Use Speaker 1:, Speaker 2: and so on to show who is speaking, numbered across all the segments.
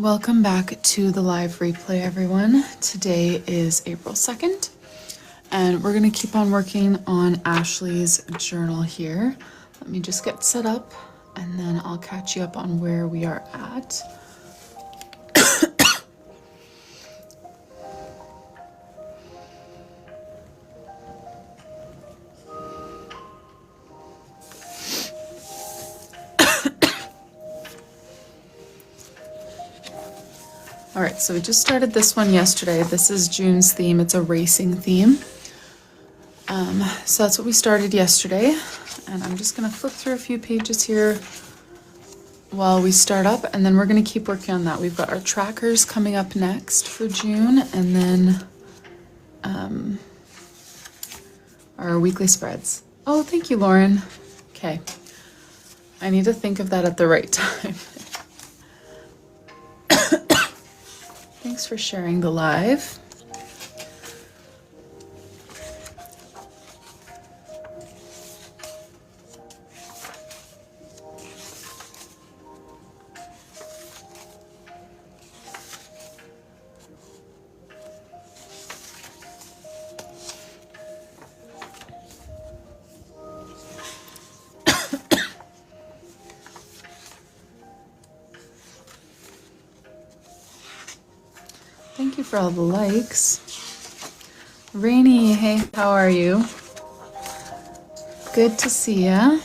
Speaker 1: Welcome back to the live replay, everyone. Today is April 2nd, and we're going to keep on working on Ashley's journal here. Let me just get set up, and then I'll catch you up on where we are at. All right, so we just started this one yesterday. This is June's theme. It's a racing theme. So that's what we started yesterday. And I'm just gonna flip through a few pages here while we start up, and then we're gonna keep working on that. We've got our trackers coming up next for June, and then our weekly spreads. Oh, thank you, Lauren. Okay, I need to think of that at the right time. Thanks for sharing the live. Thank you for all the likes. Rainy, hey, how are you? Good to see ya.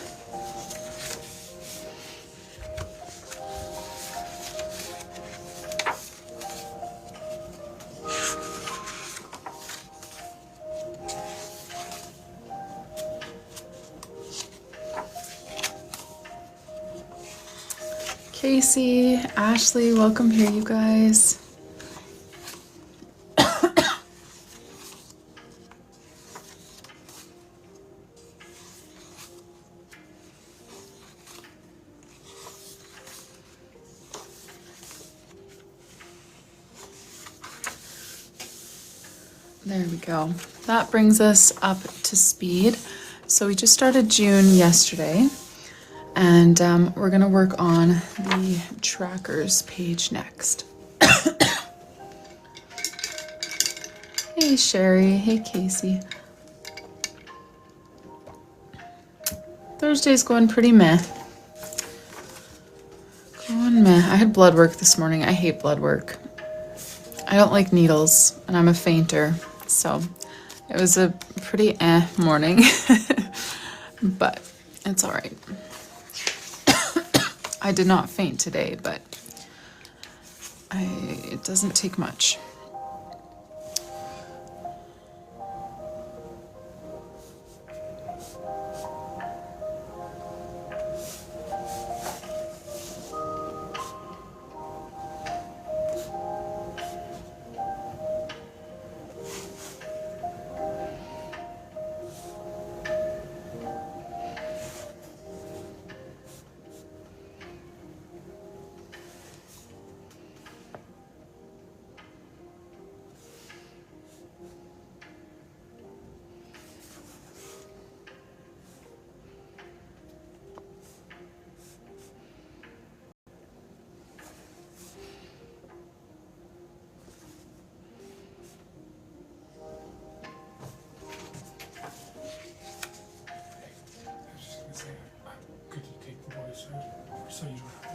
Speaker 1: Casey, Ashley, welcome here, you guys. There we go. That brings us up to speed. So we just started June yesterday, and we're gonna work on the trackers page next. Hey Sherry, hey Casey. Thursday's going pretty meh. Going meh. I had blood work this morning. I hate blood work. I don't like needles, and I'm a fainter. So it was a pretty morning, but it's all right. I did not faint today, but it doesn't take much.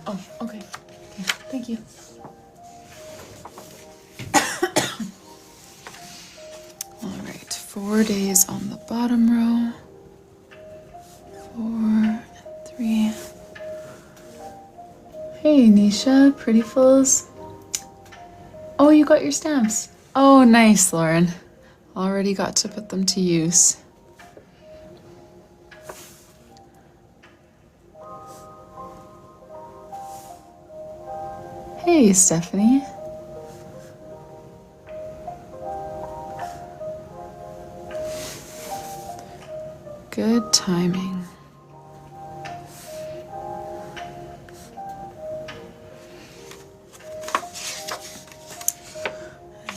Speaker 1: Oh, okay. Okay, thank you. All right, 4 days on the bottom row. 4 and 3. Hey, Nisha, Prettyfuls. Oh, you got your stamps. Oh, nice, Lauren. Already got to put them to use. Hey, Stephanie. Good timing.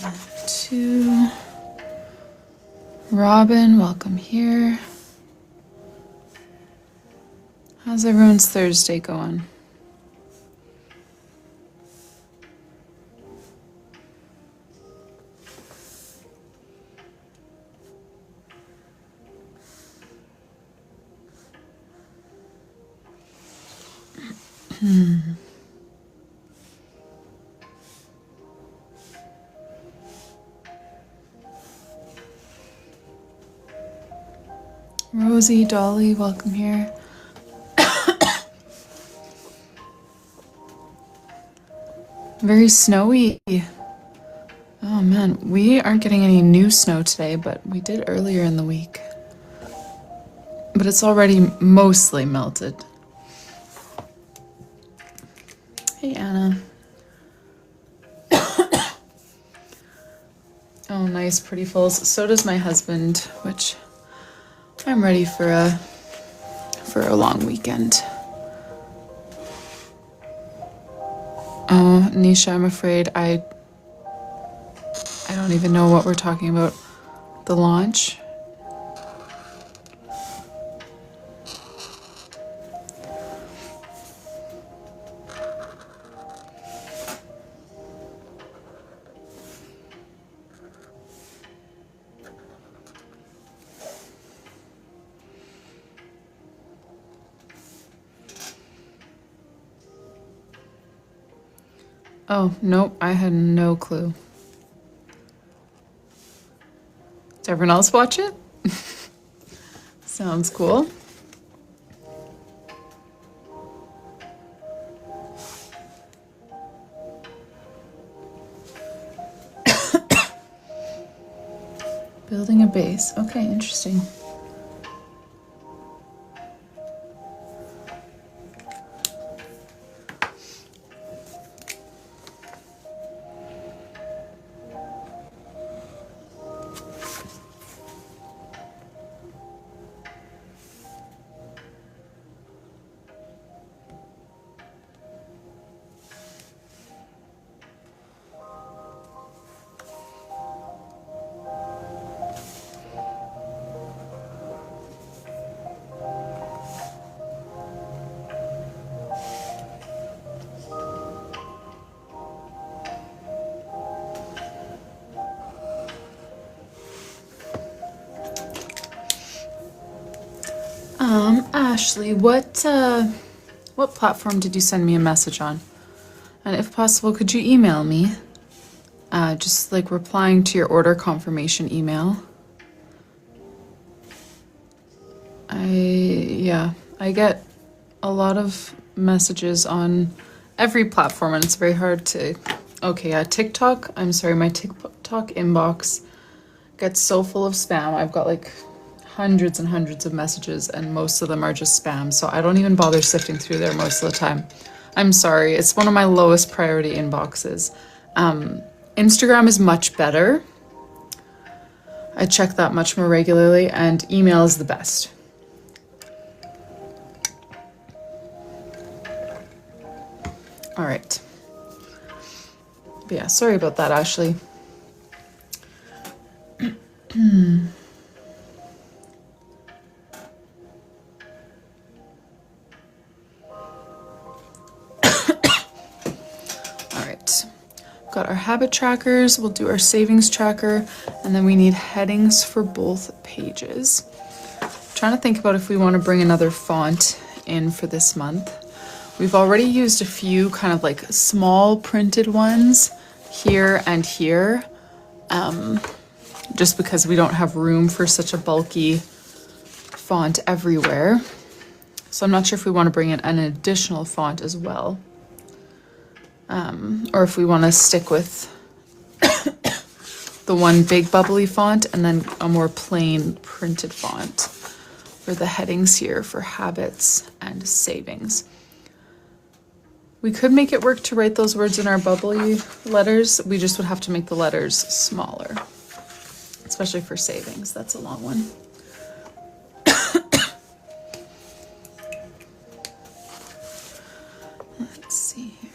Speaker 1: And 2. Robin, welcome here. How's everyone's Thursday going? Rosie, Dolly, welcome here. Very snowy. Oh man, we aren't getting any new snow today, but we did earlier in the week. But it's already mostly melted. Hey, Anna. Oh, nice, pretty fulls. So does my husband, which I'm ready for a long weekend. Oh, Nisha, I'm afraid I don't even know what we're talking about. The launch. Oh, nope, I had no clue. Did everyone else watch it? Sounds cool. Building a base. Okay, interesting. Ashley, what platform did you send me a message on? And if possible, could you email me? Just like replying to your order confirmation email. I get a lot of messages on every platform and it's very hard to, TikTok. I'm sorry, my TikTok inbox gets so full of spam. I've got like hundreds and hundreds of messages and most of them are just spam. So I don't even bother sifting through there most of the time. I'm sorry, it's one of my lowest priority inboxes. Instagram is much better. I check that much more regularly and email is the best. All right. But yeah, sorry about that, Ashley. Got our habit trackers, we'll do our savings tracker, and then we need headings for both pages. I'm trying to think about if we want to bring another font in for this month. We've already used a few kind of like small printed ones here and here, just because we don't have room for such a bulky font everywhere. So I'm not sure if we want to bring in an additional font as well. Or if we want to stick with the one big bubbly font and then a more plain printed font for the headings here for habits and savings. We could make it work to write those words in our bubbly letters. We just would have to make the letters smaller, especially for savings. That's a long one. Let's see here.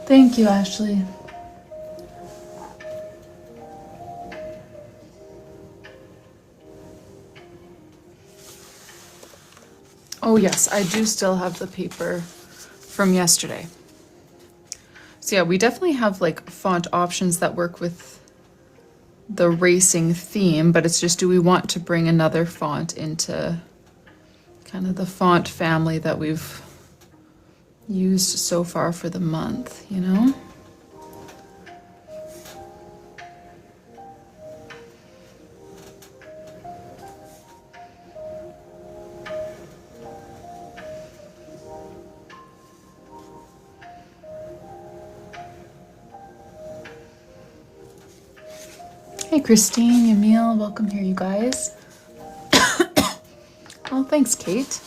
Speaker 1: Thank you, Ashley. Oh yes, I do still have the paper from yesterday. So yeah, we definitely have like font options that work with the racing theme, but it's just, do we want to bring another font into kind of the font family that we've used so far for the month, you know? Hey Christine, Yamil, welcome here you guys. Oh, thanks Kate.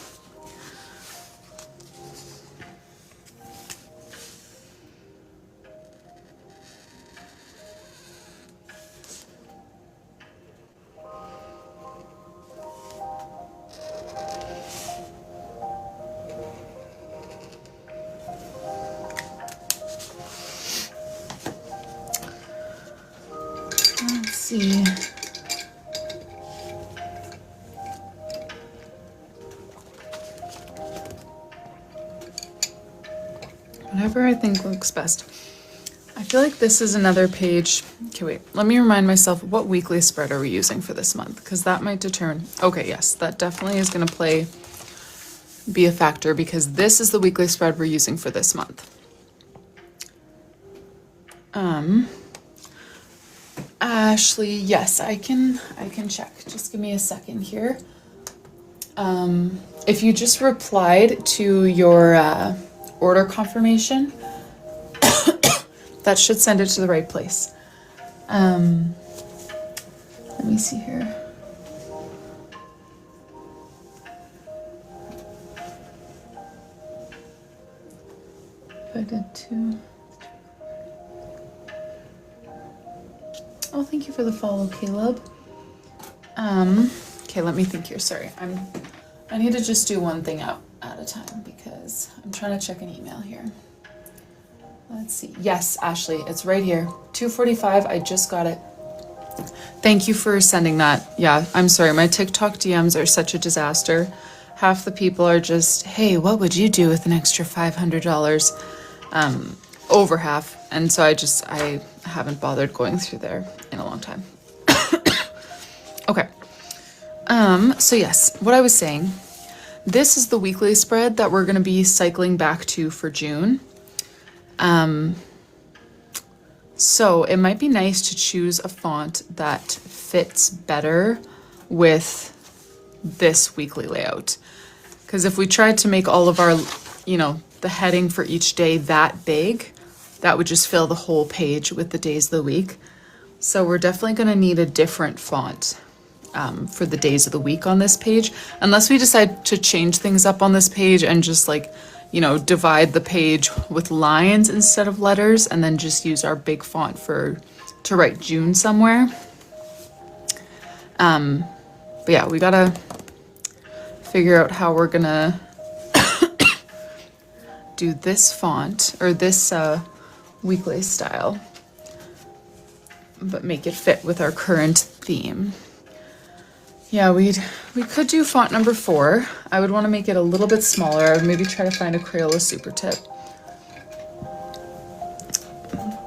Speaker 1: Let's see. Whatever I think looks best. I feel like this is another page. Okay, wait, let me remind myself, what weekly spread are we using for this month? Because that might determine. Okay, yes, that definitely is going to be a factor, because this is the weekly spread we're using for this month. Ashley, yes, I can check. Just give me a second here. If you just replied to your order confirmation, that should send it to the right place. Let me see here. If I did 2. Oh, thank you for the follow, Caleb. Okay, let me think here. Sorry, I need to just do one thing at a time because I'm trying to check an email here. Let's see. Yes, Ashley, it's right here. 2:45. I just got it. Thank you for sending that. Yeah, I'm sorry. My TikTok DMs are such a disaster. Half the people are just, hey, what would you do with an extra $500? Over half. And so I haven't bothered going through there in a long time. Okay. So yes, what I was saying, this is the weekly spread that we're going to be cycling back to for June. So it might be nice to choose a font that fits better with this weekly layout. Because if we tried to make all of our, the heading for each day that big, that would just fill the whole page with the days of the week. So we're definitely going to need a different font for the days of the week on this page, unless we decide to change things up on this page and just divide the page with lines instead of letters, and then just use our big font to write June somewhere. But yeah, we gotta figure out how we're gonna do this font or this weekly style, but make it fit with our current theme. Yeah, we could do font number 4. I would want to make it a little bit smaller. I would maybe try to find a Crayola super tip.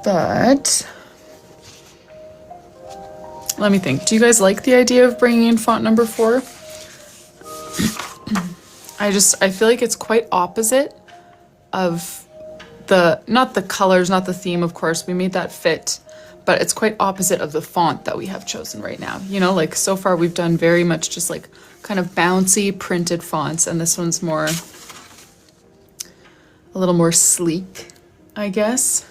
Speaker 1: But let me think. Do you guys like the idea of bringing in font number 4? I feel like it's quite opposite of not the colors, not the theme, of course. We made that fit, but it's quite opposite of the font that we have chosen right now. So far we've done very much just kind of bouncy printed fonts, and this one's a little more sleek, I guess.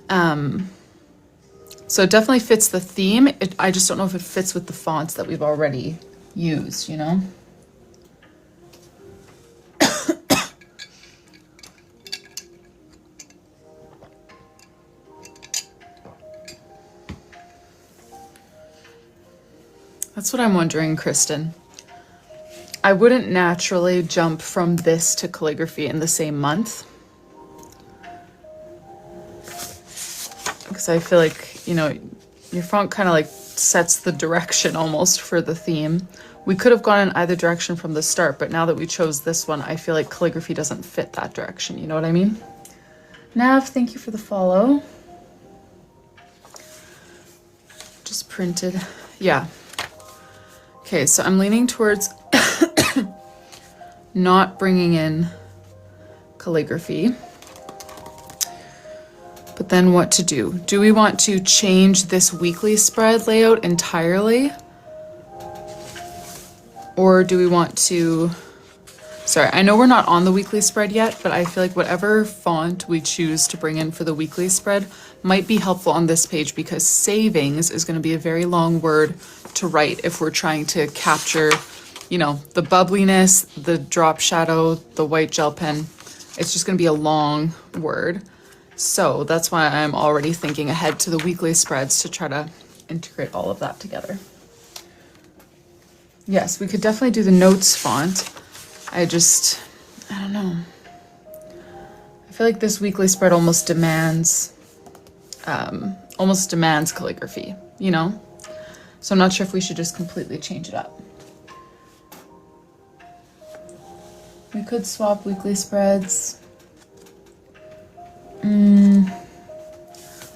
Speaker 1: So it definitely fits the theme. I just don't know if it fits with the fonts that we've already used, That's what I'm wondering, Kristen. I wouldn't naturally jump from this to calligraphy in the same month. because I feel like, you know, your font kind of like sets the direction almost for the theme. We could have gone in either direction from the start, but now that we chose this one, I feel like calligraphy doesn't fit that direction. You know what I mean? Nav, thank you for the follow. Just printed. Yeah. Okay, so I'm leaning towards not bringing in calligraphy. But then what to do? Do we want to change this weekly spread layout entirely? Or do we want to, sorry, I know we're not on the weekly spread yet, but I feel like whatever font we choose to bring in for the weekly spread might be helpful on this page, because savings is going to be a very long word to write if we're trying to capture, you know, the bubbliness, the drop shadow, the white gel pen. It's just going to be a long word. So that's why I'm already thinking ahead to the weekly spreads to try to integrate all of that together. Yes, we could definitely do the notes font. I don't know. I feel like this weekly spread almost demands calligraphy, you know? So I'm not sure if we should just completely change it up. We could swap weekly spreads.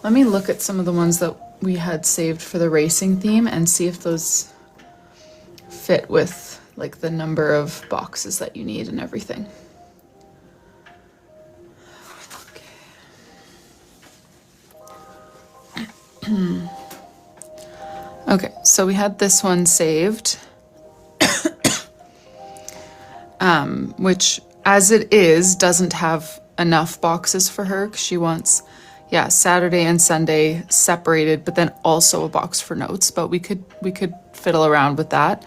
Speaker 1: Let me look at some of the ones that we had saved for the racing theme and see if those fit with like the number of boxes that you need and everything. Okay. Okay, so we had this one saved, which as it is doesn't have enough boxes for her, because she wants, yeah, Saturday and Sunday separated, but then also a box for notes. But we could fiddle around with that.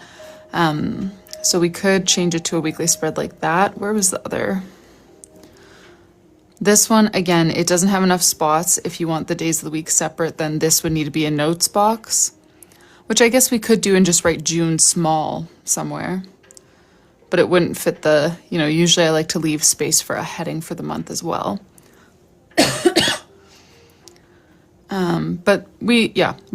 Speaker 1: So we could change it to a weekly spread like that. Where was the other? This one, again, it doesn't have enough spots. If you want the days of the week separate, then this would need to be a notes box, which I guess we could do and just write June small somewhere. But it wouldn't fit the, you know, usually I like to leave space for a heading for the month as well. But we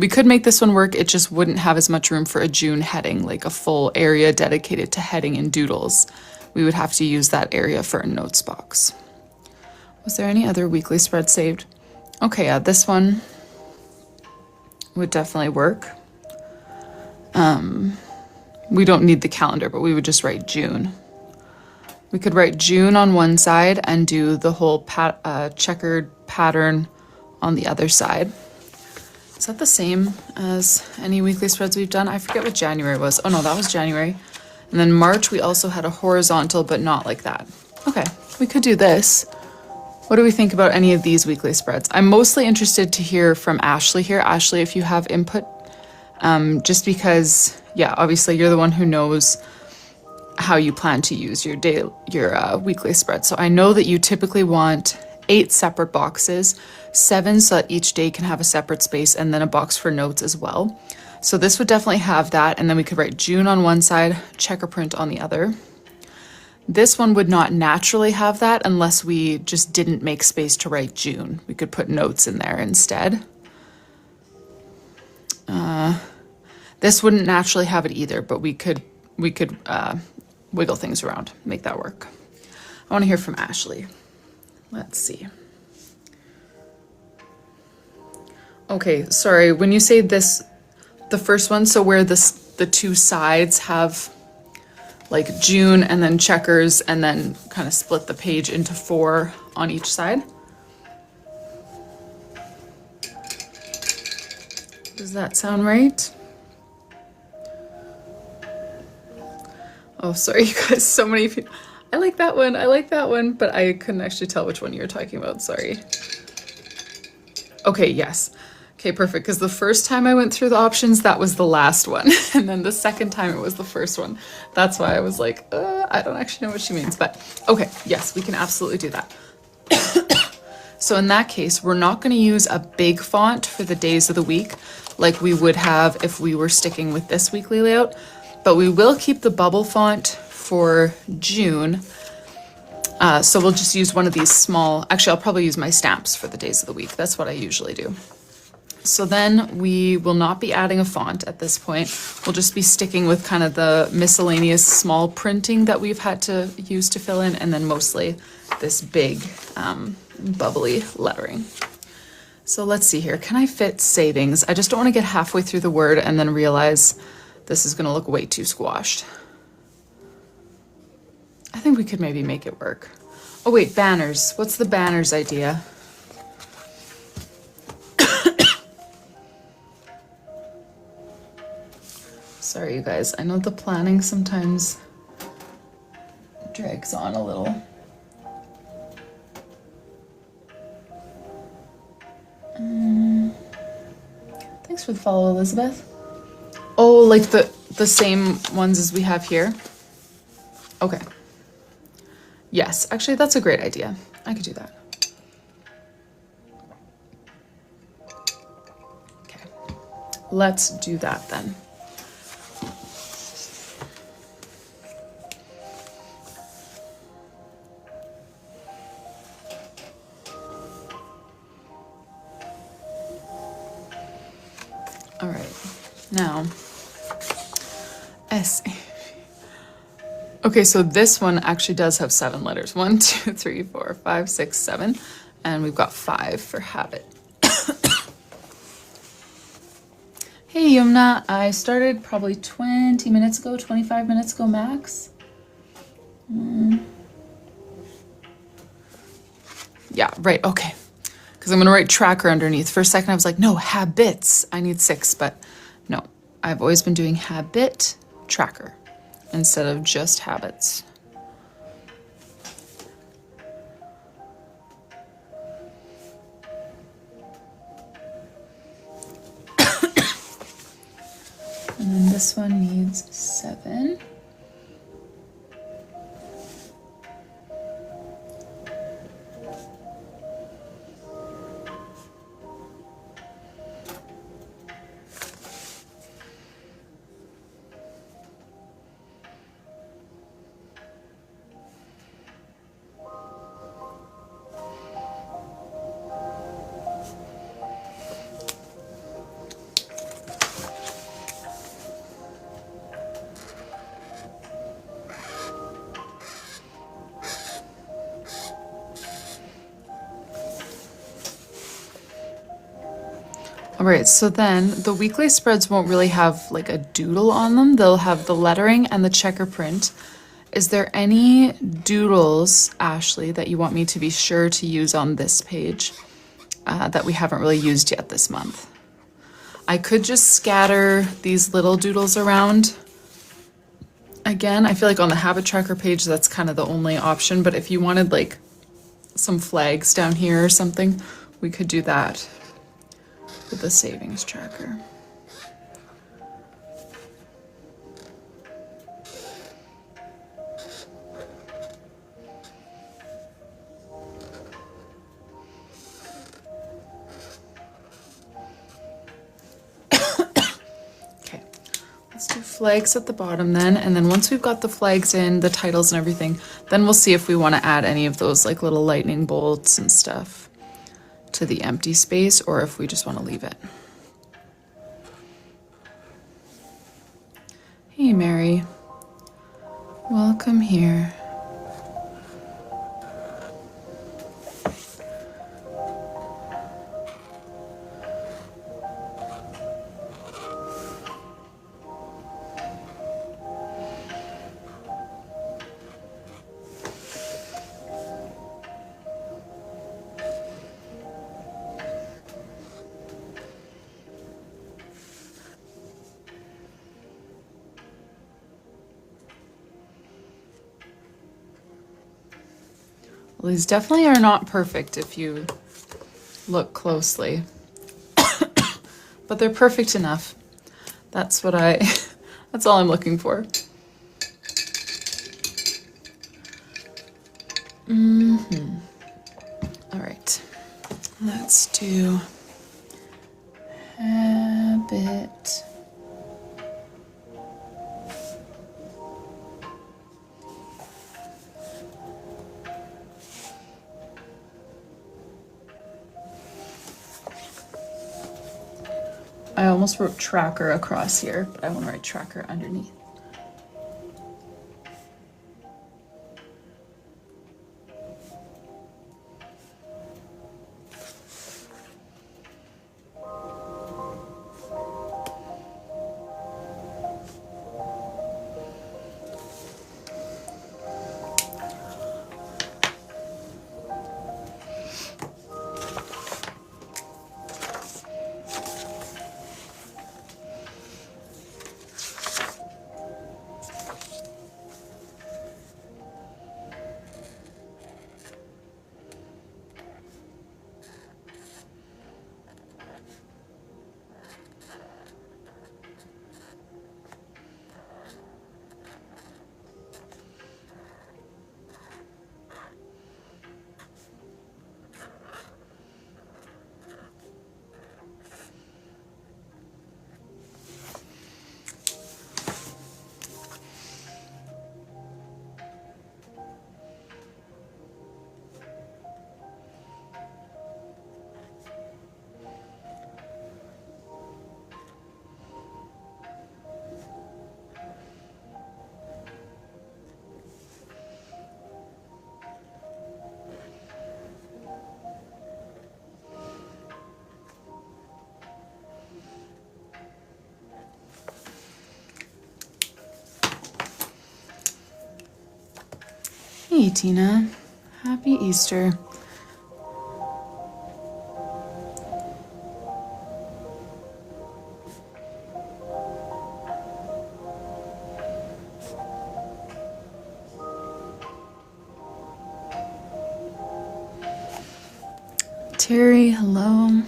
Speaker 1: could make this one work. It just wouldn't have as much room for a June heading, like a full area dedicated to heading and doodles. We would have to use that area for a notes box. Was there any other weekly spread saved? Okay, yeah, this one would definitely work. We don't need the calendar, but we would just write June. We could write June on one side and do the whole checkered pattern on the other side. Is that the same as any weekly spreads we've done? I forget what January was. Oh no, that was January. And then March, we also had a horizontal, but not like that. Okay, we could do this. What do we think about any of these weekly spreads? I'm mostly interested to hear from Ashley here. Ashley, if you have input, just because, yeah, obviously you're the one who knows how you plan to use your weekly spread. So I know that you typically want 8 separate boxes, 7 so that each day can have a separate space, and then a box for notes as well. So this would definitely have that, and then we could write June on one side, checker print on the other. This one would not naturally have that unless we just didn't make space to write June. We could put notes in there instead. This wouldn't naturally have it either, but we could wiggle things around, make that work. I want to hear from Ashley. Let's see. Okay, sorry, when you say this, the first one, so where the 2 sides have like June and then checkers and then kind of split the page into 4 on each side. Does that sound right? Oh, sorry, you guys, so many people. I like that one, but I couldn't actually tell which one you were talking about, sorry. Okay, yes. Okay, perfect, because the first time I went through the options, that was the last one. And then the second time it was the first one. That's why I was like, I don't actually know what she means, but okay, yes, we can absolutely do that. So in that case, we're not gonna use a big font for the days of the week like we would have if we were sticking with this weekly layout, but we will keep the bubble font for June. So we'll just use one of these small, actually I'll probably use my stamps for the days of the week. That's what I usually do. So then we will not be adding a font at this point. We'll just be sticking with kind of the miscellaneous small printing that we've had to use to fill in, and then mostly this big bubbly lettering. So let's see here. Can I fit savings? I just don't want to get halfway through the word and then realize this is going to look way too squashed. I think we could maybe make it work. Oh wait, banners. What's the banners idea? Sorry, you guys. I know the planning sometimes drags on a little. Thanks for the follow, Elizabeth. Oh, like the same ones as we have here? Okay. Yes, actually, that's a great idea. I could do that. Okay. Let's do that then. All right, now, S. Okay, so this one actually does have 7 letters. 1, 2, 3, 4, 5, 6, 7, and we've got 5 for habit. Hey, Yumna, I started probably 20 minutes ago, 25 minutes ago max. Yeah, right, okay. Because I'm going to write tracker underneath. For a second, I was like, no, habits. I need 6, but no. I've always been doing habit tracker instead of just habits. And then this one needs 7. All right, so then the weekly spreads won't really have like a doodle on them. They'll have the lettering and the checker print. Is there any doodles, Ashley, that you want me to be sure to use on this page that we haven't really used yet this month? I could just scatter these little doodles around. Again, I feel like on the habit tracker page, that's kind of the only option, but if you wanted like some flags down here or something, we could do that with the savings tracker. Okay, let's do flags at the bottom then, and then once we've got the flags in, the titles and everything, then we'll see if we want to add any of those like little lightning bolts and stuff to the empty space, or if we just want to leave it. Hey Mary, welcome here. Well, these definitely are not perfect if you look closely, but they're perfect enough. That's what that's all I'm looking for. All right, let's do habit. I almost wrote tracker across here, but I want to write tracker underneath. Hey Tina, happy Easter. Terry, hello.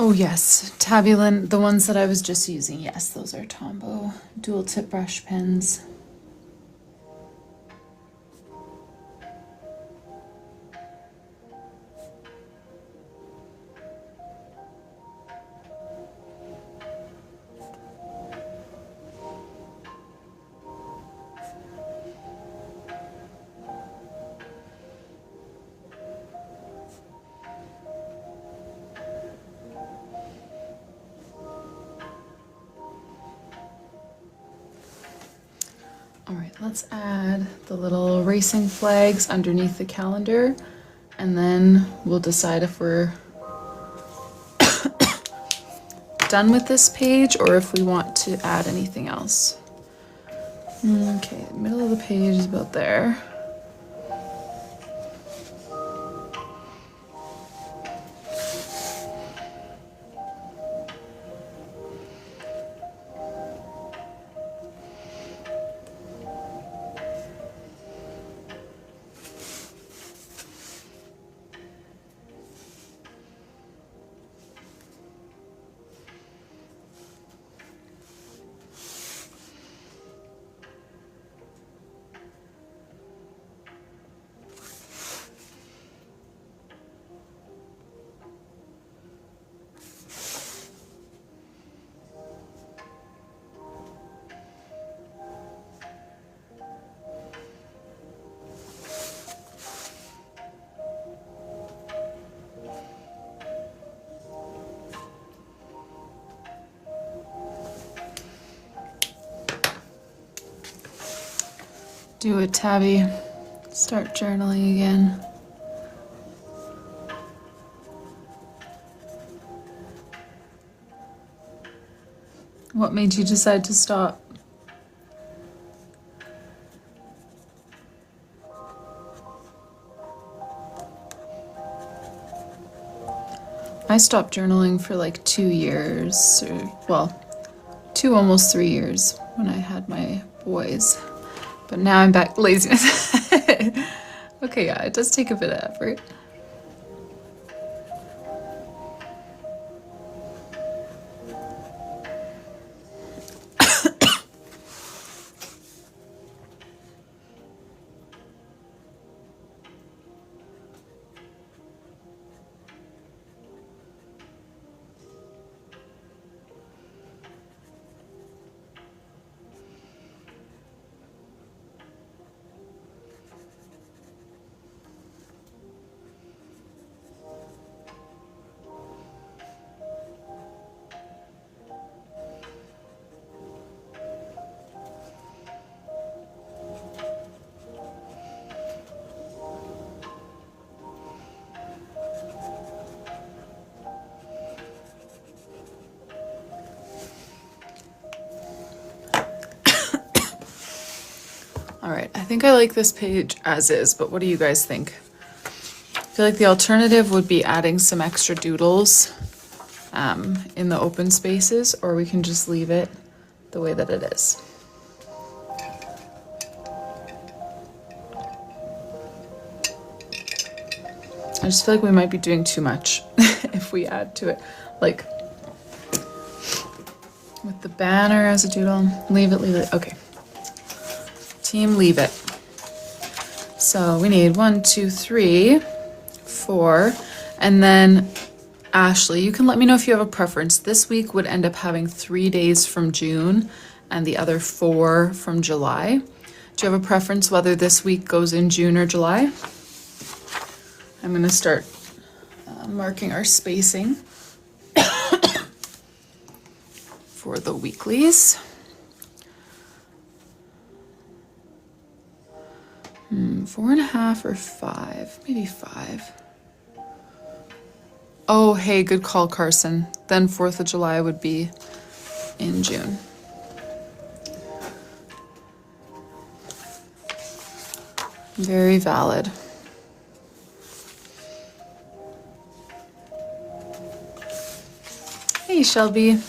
Speaker 1: Oh yes, Tabulin, the ones that I was just using, yes, those are Tombow dual tip brush pens. All right, let's add the little racing flags underneath the calendar, and then we'll decide if we're done with this page or if we want to add anything else. Okay, the middle of the page is about there. Do it, Tabby. Start journaling again. What made you decide to stop? I stopped journaling for like 2 years, or well, 2 almost 3 years when I had my boys. But now I'm back to laziness. Okay, yeah, it does take a bit of effort. All right, I think I like this page as is, but what do you guys think? I feel like the alternative would be adding some extra doodles in the open spaces, or we can just leave it the way that it is. I just feel like we might be doing too much if we add to it. Like with the banner as a doodle, leave it, okay. Team, leave it. So we need 1, 2, 3, 4, and then Ashley, you can let me know if you have a preference. This week would end up having 3 days from June and the other 4 from July. Do you have a preference whether this week goes in June or July? I'm gonna start marking our spacing for the weeklies. 4.5 or 5, maybe 5. Oh, hey, good call, Carson. Then 4th of July would be in June. Very valid. Hey, Shelby.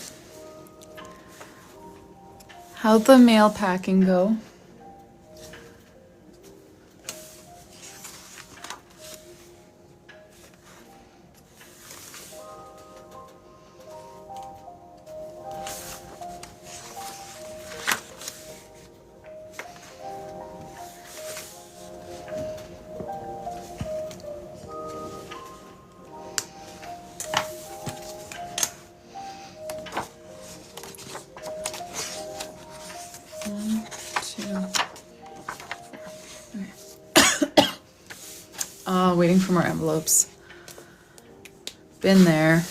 Speaker 1: How'd the mail packing go? Waiting for more envelopes. Been there.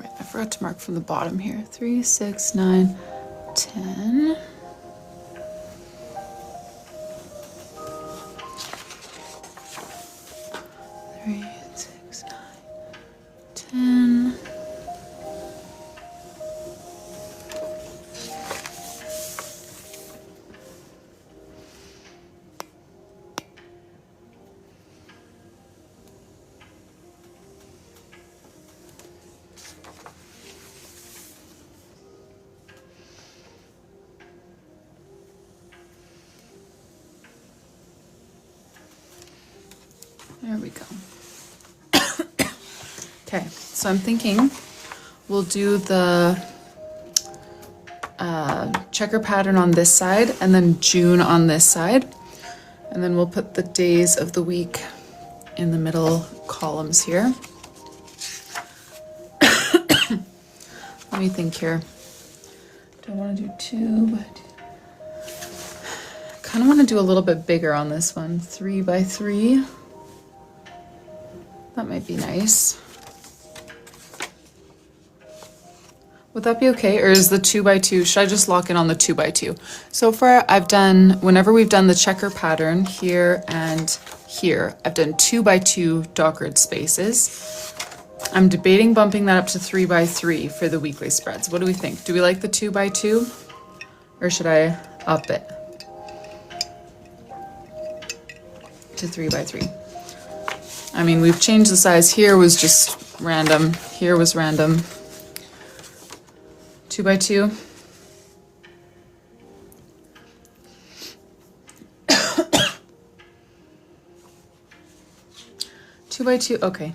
Speaker 1: I forgot to mark from the bottom here. 3, 6, 9, 10. 3, 6, 9, 10. There we go. Okay, so I'm thinking we'll do the checker pattern on this side and then June on this side. And then we'll put the days of the week in the middle columns here. Let me think here. Do I want to do 2 by 2? I kind of want to do a little bit bigger on this one. 3 by 3. That might be nice. Would that be okay? Or is the 2 by 2, should I just lock in on the 2 by 2? So far I've done, whenever we've done the checker pattern here and here, I've done 2 by 2 dockered spaces. I'm debating bumping that up to 3 by 3 for the weekly spreads. What do we think? Do we like the 2 by 2? Or should I up it to 3 by 3? I mean, we've changed the size. Here was just random. Here was random. 2 by 2. 2 by 2, okay.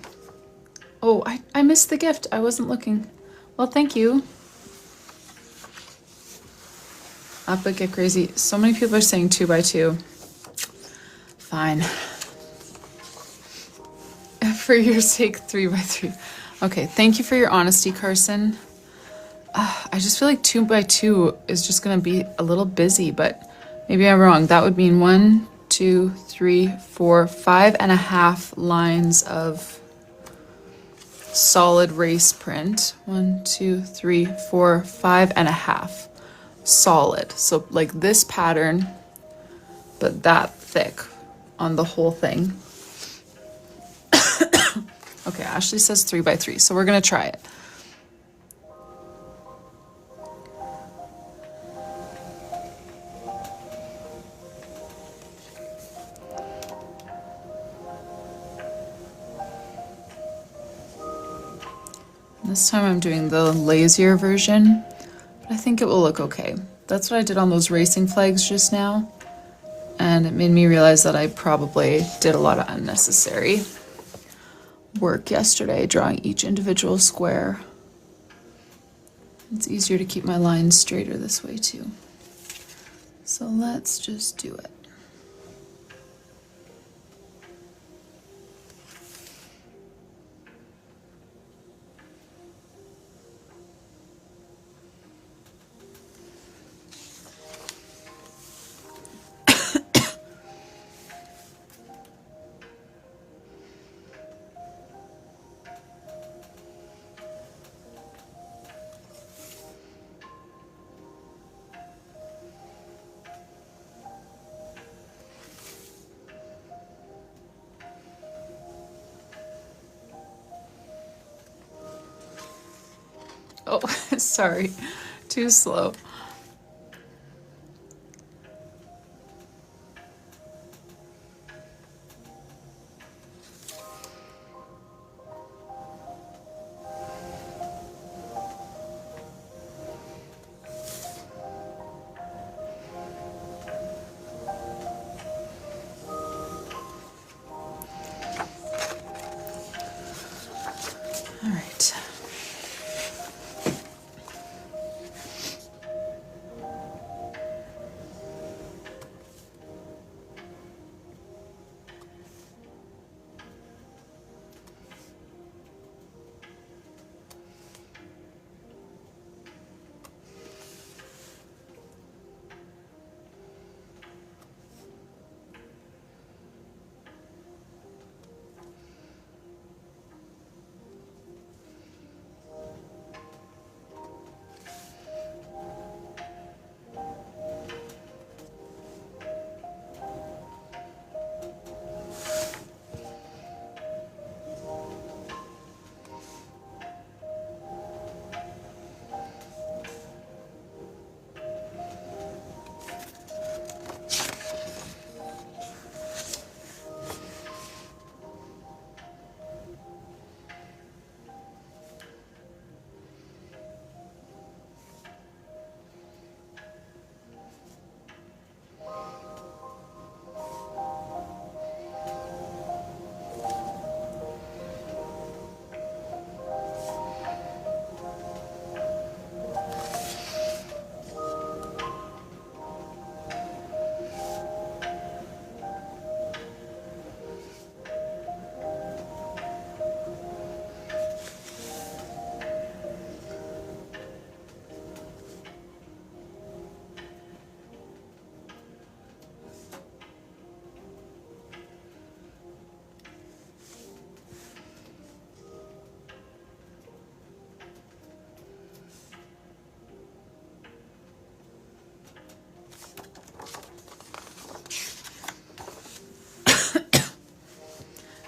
Speaker 1: Oh, I missed the gift. I wasn't looking. Well, thank you. Up but get crazy. So many people are saying 2 by 2. Fine. For your sake, 3 by 3. Okay, thank you for your honesty, Carson. I just feel like 2 by 2 is just gonna be a little busy, but maybe I'm wrong. That would mean 1, 2, 3, 4, 5.5 lines of solid race print. 1, 2, 3, 4, 5.5 solid. So like this pattern, but that thick on the whole thing. Okay, Ashley says 3 by 3, so we're gonna try it. This time I'm doing the lazier version, but I think it will look okay. That's what I did on those racing flags just now, and it made me realize that I probably did a lot of unnecessary work yesterday drawing each individual square. It's easier to keep my lines straighter this way too. So let's just do it. Oh, sorry, too slow. All right.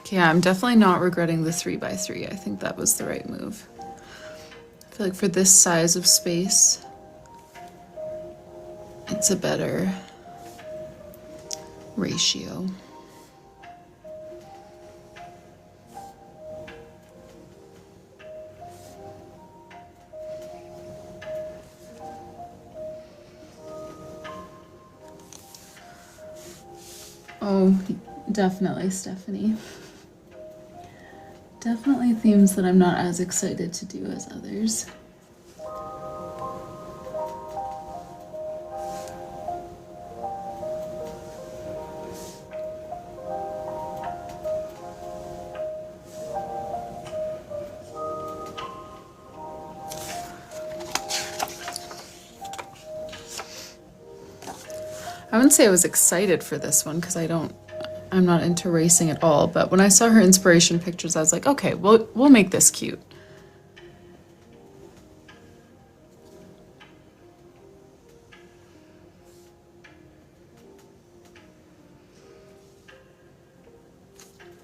Speaker 1: Okay, I'm definitely not regretting the 3 by 3. I think that was the right move. I feel like for this size of space, it's a better ratio. Oh, definitely, Stephanie. Definitely themes that I'm not as excited to do as others. I wouldn't say I was excited for this one because I'm not into racing at all, but when I saw her inspiration pictures, I was like, okay, we'll make this cute.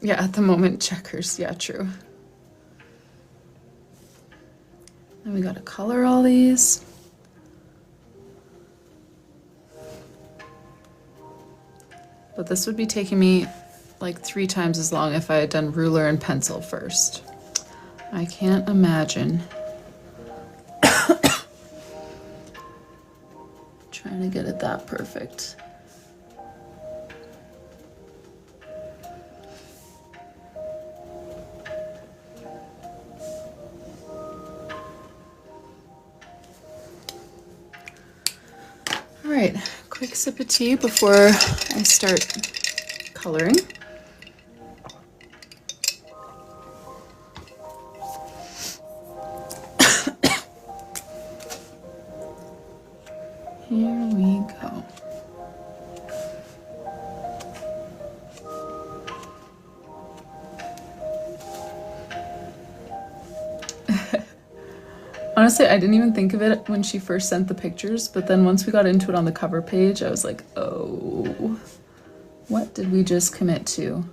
Speaker 1: Yeah, at the moment, checkers. Yeah, true. Then we gotta color all these. But this would be taking me like 3 times as long if I had done ruler and pencil first. I can't imagine. Trying to get it that perfect. All right, quick sip of tea before I start coloring. Here we go. Honestly, I didn't even think of it when she first sent the pictures, but then once we got into it on the cover page, I was like, oh, what did we just commit to?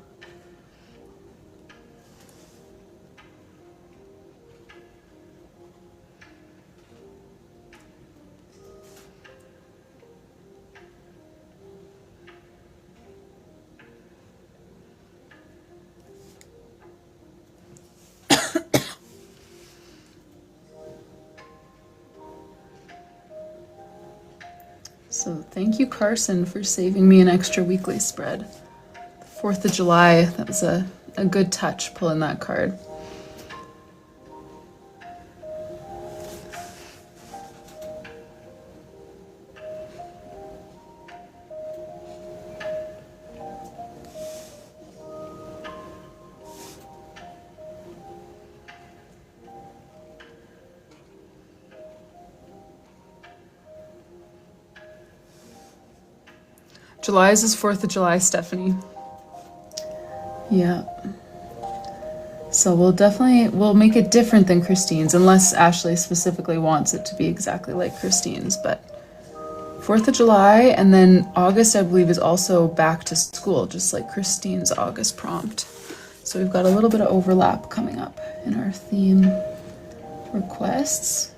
Speaker 1: So thank you, Carson, for saving me an extra weekly spread. 4th of July, that was a good touch, pulling that card. July's is 4th of July, Stephanie. Yeah. So we'll make it different than Christine's, unless Ashley specifically wants it to be exactly like Christine's, but 4th of July, and then August, I believe, is also back to school, just like Christine's August prompt. So we've got a little bit of overlap coming up in our theme requests.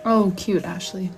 Speaker 1: Oh, cute, Ashley.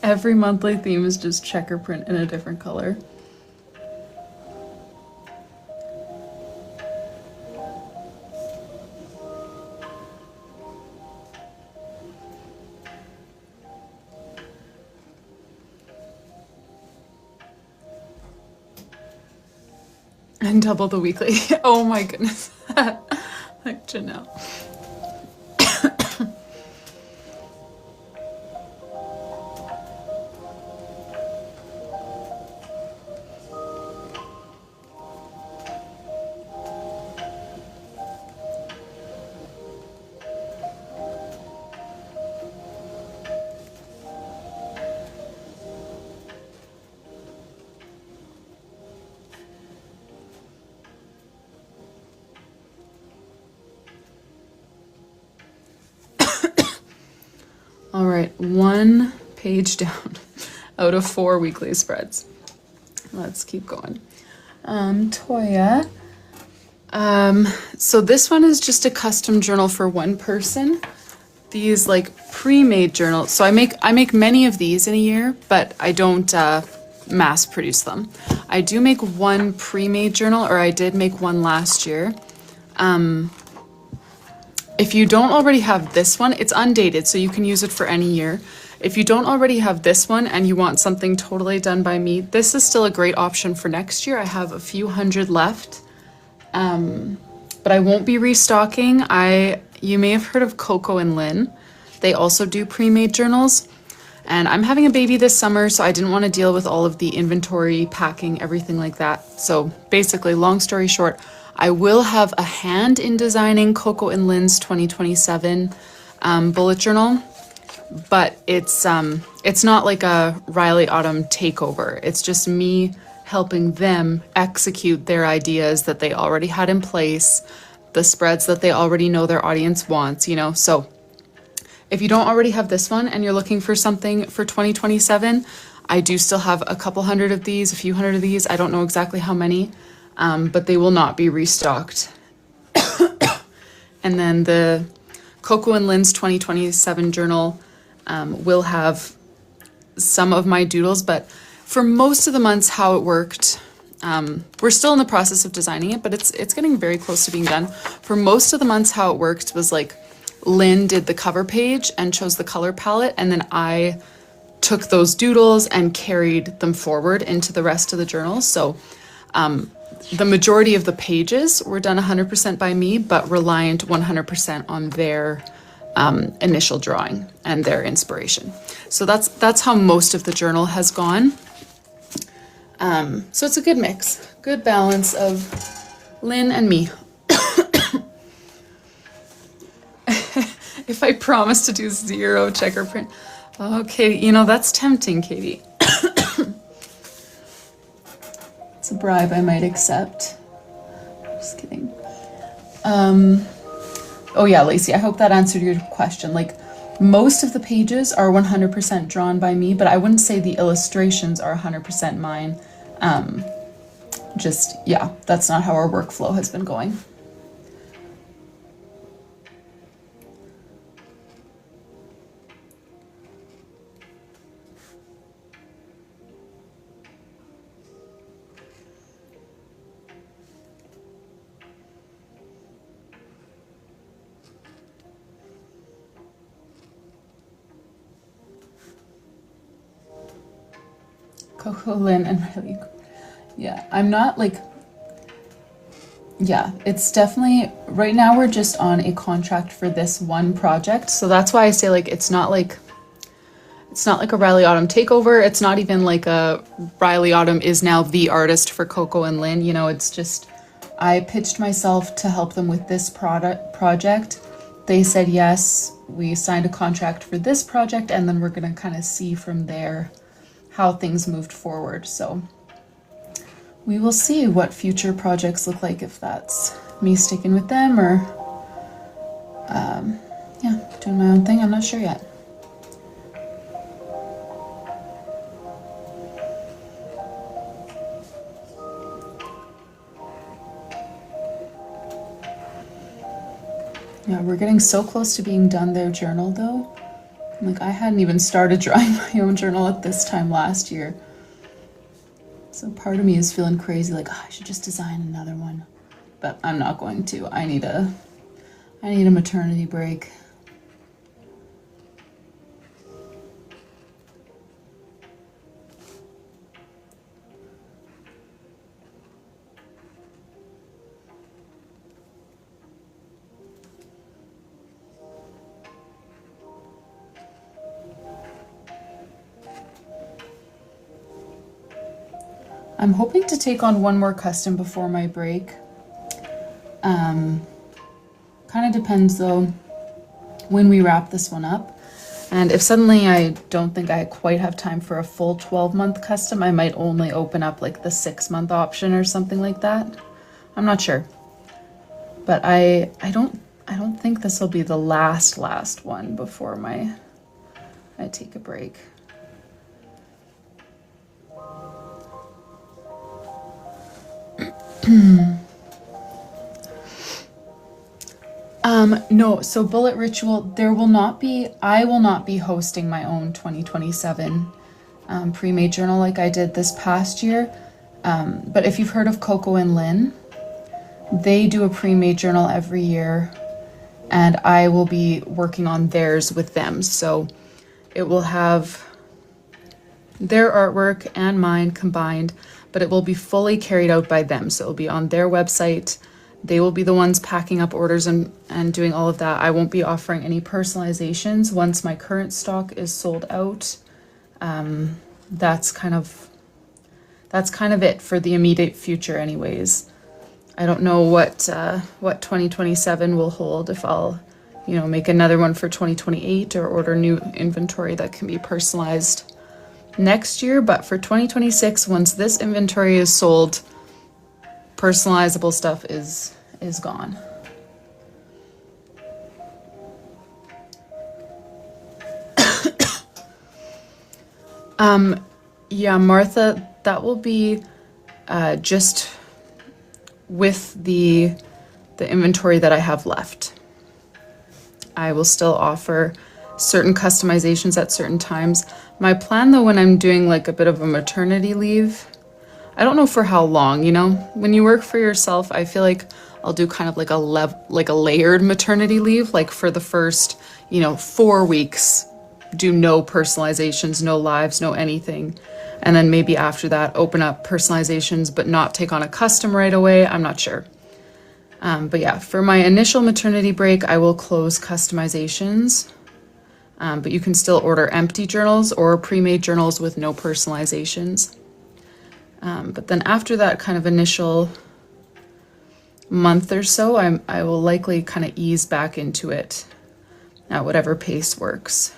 Speaker 1: Every monthly theme is just checker print in a different color. And double the weekly. Oh my goodness. Like Janelle. All right, 1 page down out of 4 weekly spreads. Let's keep going. Toya. So this one is just a custom journal for one person. These like pre-made journals. So I make many of these in a year, but I don't mass produce them. I do make one pre-made journal, or I did make one last year. If you don't already have this one, it's undated, so you can use it for any year. If you don't already have this one and you want something totally done by me, this is still a great option for next year. I have a few hundred left, but I won't be restocking. You may have heard of Coco and Lynn. They also do pre-made journals. And I'm having a baby this summer, so I didn't want to deal with all of the inventory, packing, everything like that. So basically, long story short, I will have a hand in designing Coco and Lynn's 2027 bullet journal, but it's not like a Rylee Autumn takeover. It's just me helping them execute their ideas that they already had in place, the spreads that they already know their audience wants, you know. So if you don't already have this one and you're looking for something for 2027, I do still have a couple hundred of these, a few hundred of these. I don't know exactly how many. But they will not be restocked. And then the Coco and Lynn's 2027 journal will have some of my doodles, but for most of the months how it worked, we're still in the process of designing it, but it's getting very close to being done. For most of the months how it worked was like Lynn did the cover page and chose the color palette, and then I took those doodles and carried them forward into the rest of the journal. So the majority of the pages were done 100% by me, but reliant 100% on their initial drawing and their inspiration. So that's how most of the journal has gone. So it's a good mix, good balance of Lynn and me. If I promise to do 0 checker print. Okay, you know, that's tempting, Katie. It's a bribe I might accept. Just kidding. Oh yeah, Lacey, I hope that answered your question. Like, most of the pages are 100% drawn by me, but I wouldn't say the illustrations are 100% mine. Just, yeah, that's not how our workflow has been going. Coco, Lynn, and Rylee. Yeah, I'm not like, yeah, it's definitely, right now we're just on a contract for this one project. So that's why I say like, it's not like a Rylee Autumn takeover. It's not even like a Rylee Autumn is now the artist for Coco and Lynn. You know, it's just, I pitched myself to help them with this project. They said yes, we signed a contract for this project, and then we're gonna kind of see from there how things moved forward. So we will see what future projects look like, if that's me sticking with them or yeah, doing my own thing. I'm not sure yet. Yeah, we're getting so close to being done their journal though. Like, I hadn't even started drawing my own journal at this time last year. So part of me is feeling crazy, like, oh, I should just design another one. But I'm not going to. I need a maternity break. I'm hoping to take on one more custom before my break. Kind of depends though when we wrap this one up. And if suddenly I don't think I quite have time for a full 12-month custom, I might only open up like the 6-month option or something like that. I'm not sure. But I don't think this will be the last one before I take a break. No, so Bullet Ritual, I will not be hosting my own 2027 pre-made journal like I did this past year. But if you've heard of Coco and Lynn, they do a pre-made journal every year, and I will be working on theirs with them. So it will have their artwork and mine combined, but it will be fully carried out by them. So it'll be on their website. They will be the ones packing up orders and doing all of that. I won't be offering any personalizations once my current stock is sold out. That's kind of it for the immediate future anyways. I don't know what 2027 will hold, if I'll, make another one for 2028 or order new inventory that can be personalized next year. But for 2026, once this inventory is sold, personalizable stuff is gone. Yeah, Martha, that will be just with the inventory that I have left. I will still offer certain customizations at certain times. My plan though, when I'm doing like a bit of a maternity leave, I don't know for how long, when you work for yourself, I feel like I'll do kind of like a layered maternity leave, like for the first, 4 weeks, do no personalizations, no lives, no anything. And then maybe after that, open up personalizations, but not take on a custom right away. I'm not sure. But yeah, for my initial maternity break, I will close customizations. But you can still order empty journals or pre-made journals with no personalizations. But then after that kind of initial month or so, I will likely kind of ease back into it at whatever pace works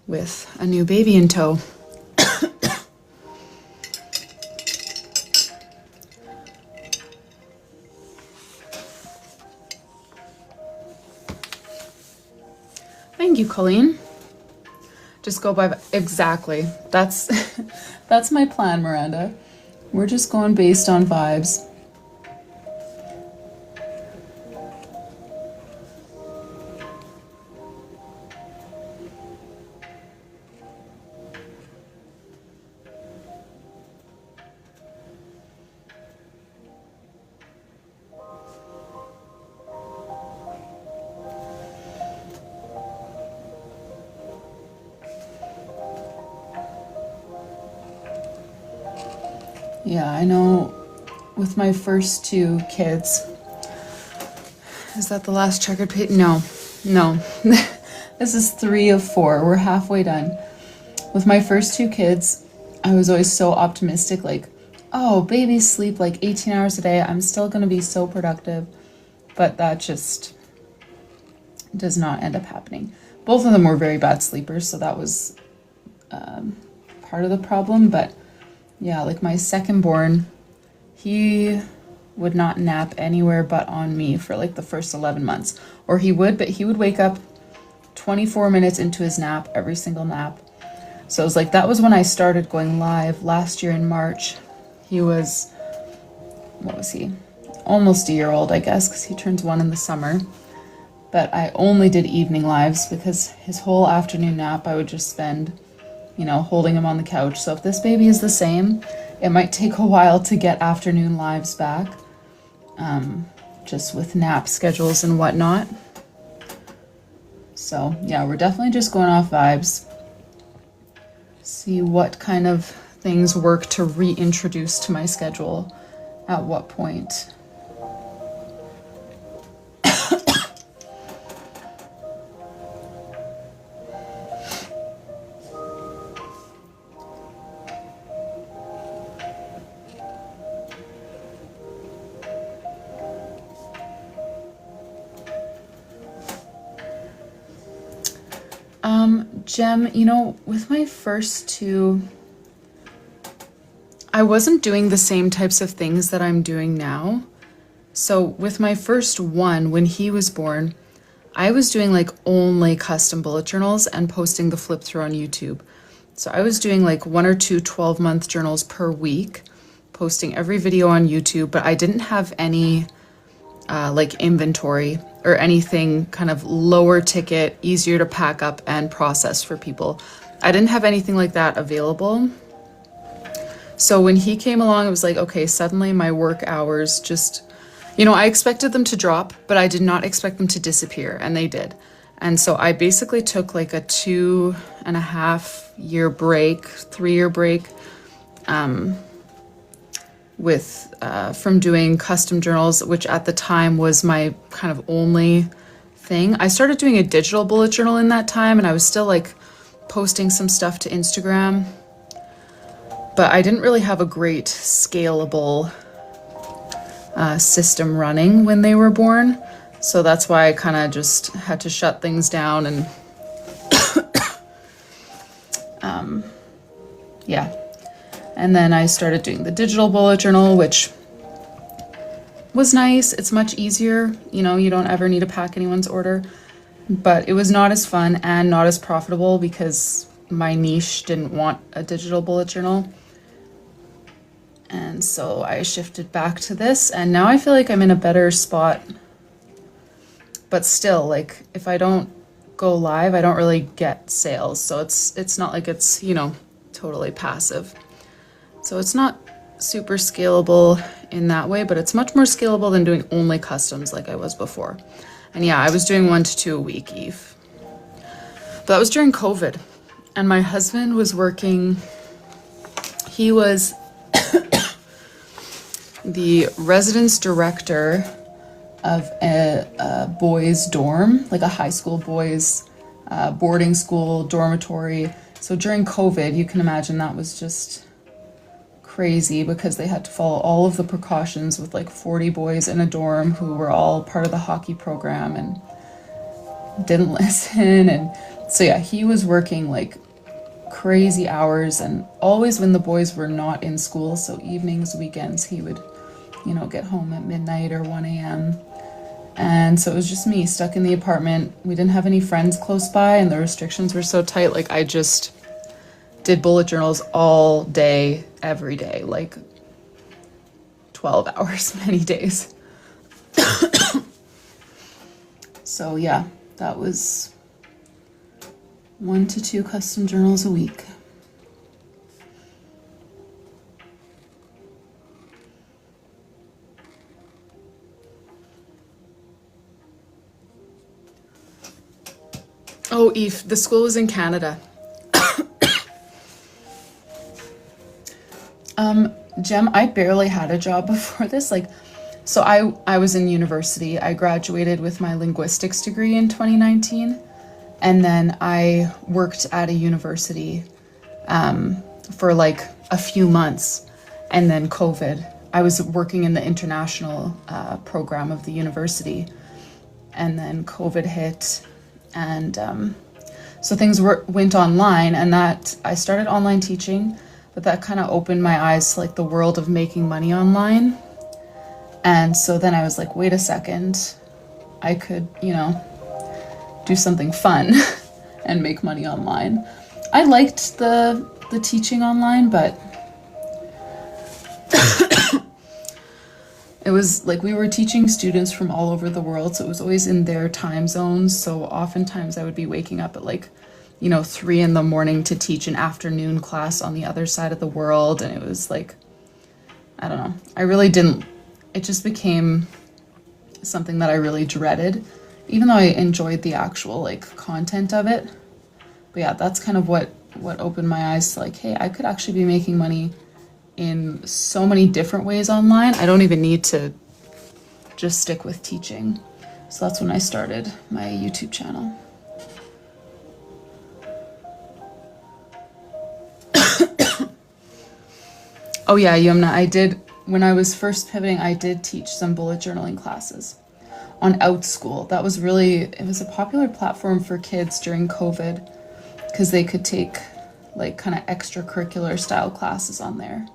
Speaker 1: with a new baby in tow. Thank you, Colleen. Just go by exactly. That's my plan, Miranda. We're just going based on vibes. Yeah, I know with my first 2 kids, is that the last checkered page? No. This is 3 of 4. We're halfway done. With my first 2 kids, I was always so optimistic, like, oh, babies sleep like 18 hours a day. I'm still going to be so productive. But that just does not end up happening. Both of them were very bad sleepers, so that was part of the problem. But yeah, like my second born, he would not nap anywhere but on me for like the first 11 months. Or he would, but he would wake up 24 minutes into his nap, every single nap. So it was like, that was when I started going live last year in March. He was, what was he? Almost a year old, I guess, because he turns 1 in the summer. But I only did evening lives because his whole afternoon nap I would just spend, you know, holding him on the couch. So if this baby is the same, it might take a while to get afternoon lives back, just with nap schedules and whatnot. So yeah, we're definitely just going off vibes. See what kind of things work to reintroduce to my schedule at what point. Jem, you know, with my first two, I wasn't doing the same types of things that I'm doing now. So with my first one, when he was born, I was doing like only custom bullet journals and posting the flip through on YouTube. So I was doing like 1 or 2 12-month journals per week, posting every video on YouTube, but I didn't have any like inventory or anything kind of lower ticket, easier to pack up and process for people. I didn't have anything like that available. So when he came along, it was like, okay, suddenly my work hours just, you know, I expected them to drop, but I did not expect them to disappear, and they did. And so I basically took like a 2.5-year break, 3-year break, from doing custom journals, which at the time was my kind of only thing. I started doing a digital bullet journal in that time, and I was still like posting some stuff to Instagram, but I didn't really have a great scalable system running when they were born. So that's why I kind of just had to shut things down and yeah. And then I started doing the digital bullet journal, which was nice. It's much easier. You know, you don't ever need to pack anyone's order, but it was not as fun and not as profitable because my niche didn't want a digital bullet journal. And so I shifted back to this, and now I feel like I'm in a better spot. But still, like, if I don't go live, I don't really get sales. So it's not like it's, you know, totally passive. So it's not super scalable in that way, but it's much more scalable than doing only customs like I was before. And yeah, I was doing 1 to 2 a week, Eve. But that was during COVID. And my husband was working, he was the residence director of a boys' dorm, like a high school boys' boarding school dormitory. So during COVID, you can imagine that was just crazy because they had to follow all of the precautions with like 40 boys in a dorm who were all part of the hockey program and didn't listen. And so yeah, he was working like crazy hours, and always when the boys were not in school, so evenings, weekends, he would, you know, get home at midnight or 1 a.m. And so it was just me stuck in the apartment. We didn't have any friends close by, and the restrictions were so tight. Like, I just did bullet journals all day, every day, like 12 hours, many days. So yeah, that was 1 to 2 custom journals a week. Oh, Eve, the school was in Canada. Jem, I barely had a job before this. Like, so I was in university. I graduated with my linguistics degree in 2019. And then I worked at a university for like a few months. And then COVID, I was working in the international program of the university. And then COVID hit. And so things went online, and that I started online teaching, but that kind of opened my eyes to like the world of making money online. And so then I was like, wait a second, I could, you know, do something fun and make money online. I liked the teaching online, but it was like we were teaching students from all over the world, so it was always in their time zones. So oftentimes I would be waking up at like, you know, 3 in the morning to teach an afternoon class on the other side of the world. And it was like, I don't know, I really didn't, it just became something that I really dreaded, even though I enjoyed the actual like content of it. But yeah, that's kind of what opened my eyes to like, hey, I could actually be making money in so many different ways online. I don't even need to just stick with teaching. So that's when I started my YouTube channel. Oh yeah, Yumna, I did, when I was first pivoting, I did teach some bullet journaling classes on OutSchool. That was really, it was a popular platform for kids during COVID because they could take like kind of extracurricular style classes on there.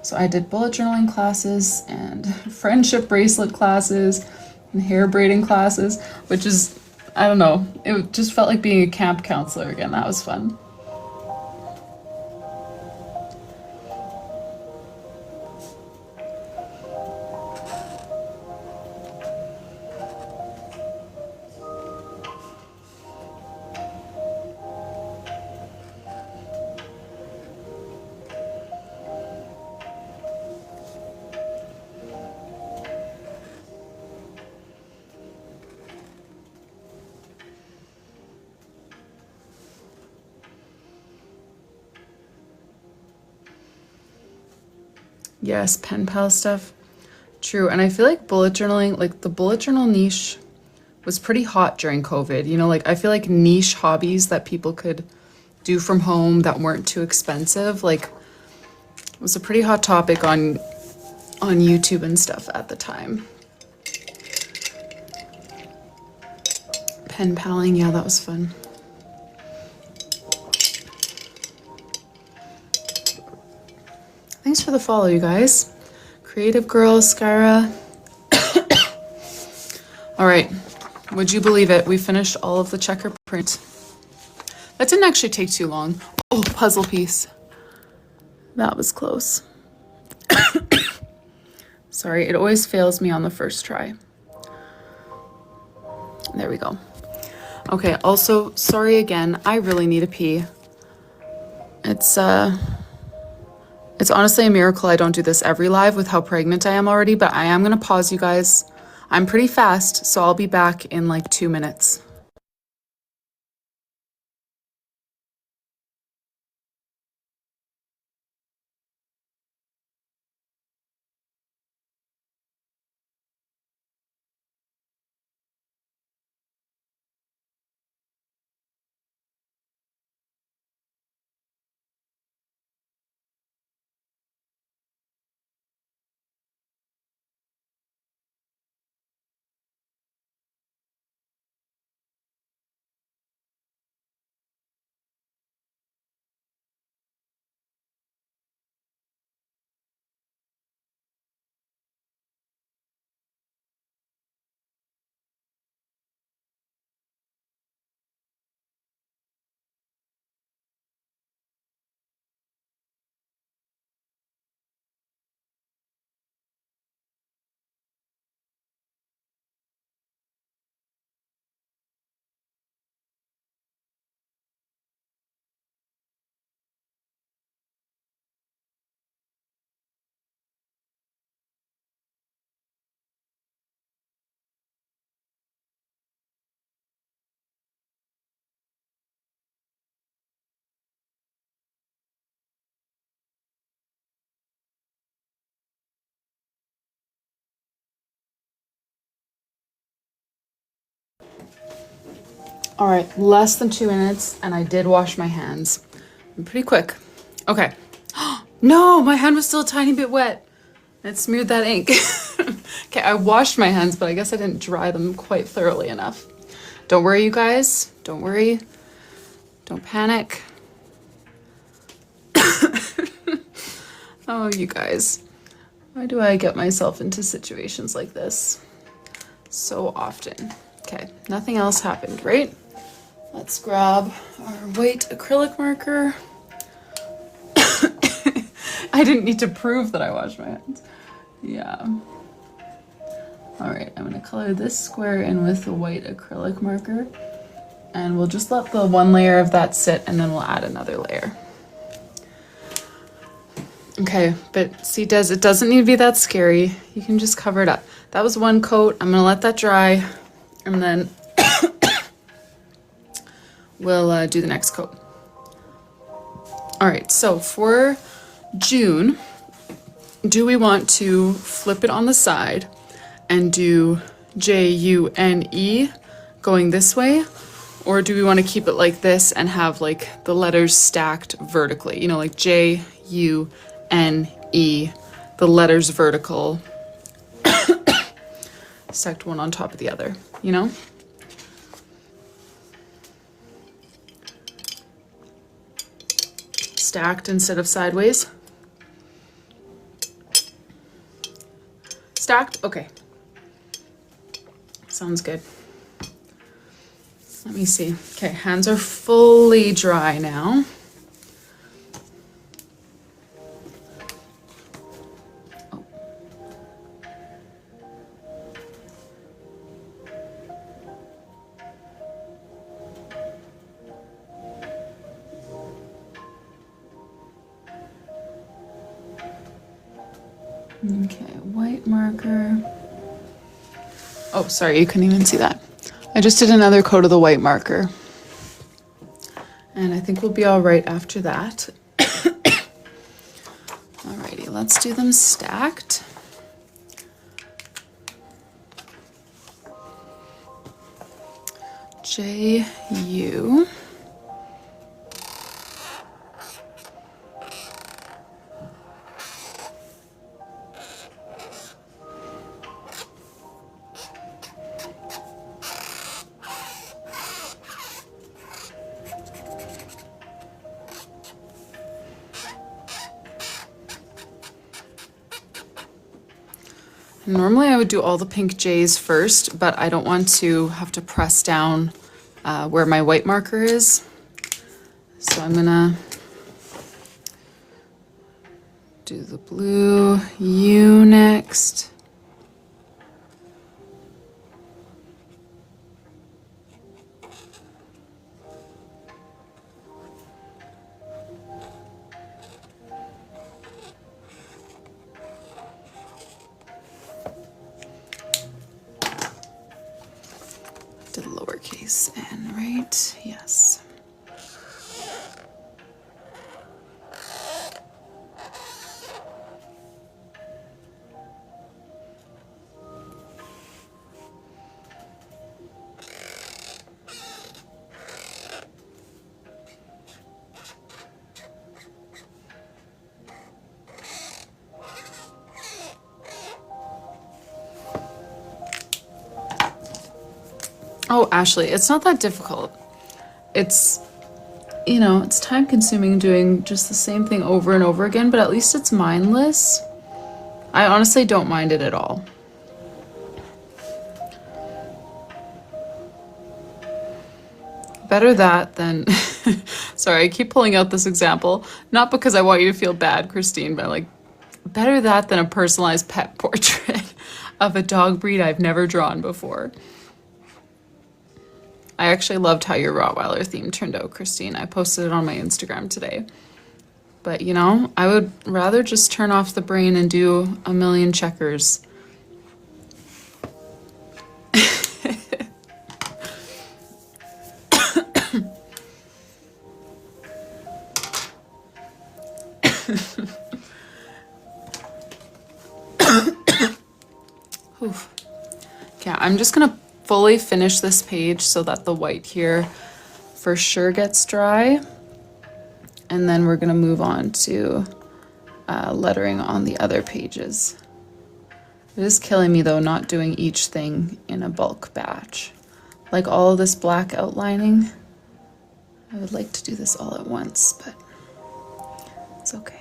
Speaker 1: So I did bullet journaling classes and friendship bracelet classes and hair braiding classes, which is, I don't know, it just felt like being a camp counselor again. That was fun. Yes, pen pal stuff. True. And I feel like bullet journaling, like the bullet journal niche was pretty hot during COVID. You know, like I feel like niche hobbies that people could do from home that weren't too expensive, like it was a pretty hot topic on YouTube and stuff at the time. Pen paling, yeah, that was fun. Thanks for the follow, you guys. Creative Girl, Skyra. All right, would you believe it? We finished all of the checker print. That didn't actually take too long. Oh, puzzle piece. That was close. Sorry, it always fails me on the first try. There we go. Okay, also, sorry again. I really need a pee. It's honestly a miracle I don't do this every live with how pregnant I am already, but I am gonna pause you guys. I'm pretty fast, so I'll be back in like 2 minutes. All right, less than 2 minutes, and I did wash my hands. I'm pretty quick. Okay. No, my hand was still a tiny bit wet. It smeared that ink. Okay, I washed my hands, but I guess I didn't dry them quite thoroughly enough. Don't worry, you guys. Don't worry. Don't panic. Oh, you guys. Why do I get myself into situations like this so often? Okay, nothing else happened, right? Let's grab our white acrylic marker. I didn't need to prove that I washed my hands. Yeah. All right, I'm gonna color this square in with the white acrylic marker, and we'll just let the one layer of that sit, and then we'll add another layer. Okay, but see, it doesn't need to be that scary. You can just cover it up. That was one coat. I'm gonna let that dry, and then we'll do the next coat. All right, so for June, do we want to flip it on the side and do June going this way? Or do we want to keep it like this and have like the letters stacked vertically? You know, like June, the letters vertical, stacked one on top of the other, you know? Stacked instead of sideways. Stacked? Okay. Sounds good. Let me see. Okay, hands are fully dry now. Oh. Okay, white marker. Oh, sorry, you couldn't even see that. I just did another coat of the white marker. And I think we'll be all right after that. Alrighty, let's do them stacked. JU. Normally I would do all the pink J's first, but I don't want to have to press down where my white marker is. So I'm gonna do the blue U next. Did lowercase n, right? Yes. Oh, Ashley, it's not that difficult. It's, you know, it's time consuming doing just the same thing over and over again, but at least it's mindless. I honestly don't mind it at all. Better that than, sorry, I keep pulling out this example, not because I want you to feel bad, Christine, but like, better that than a personalized pet portrait of a dog breed I've never drawn before. I actually loved how your Rottweiler theme turned out, Christine. I posted it on my Instagram today. But, you know, I would rather just turn off the brain and do a million checkers. Okay, I'm just gonna fully finish this page so that the white here for sure gets dry. And then we're gonna move on to lettering on the other pages. It is killing me though, not doing each thing in a bulk batch. Like all of this black outlining, I would like to do this all at once, but it's okay.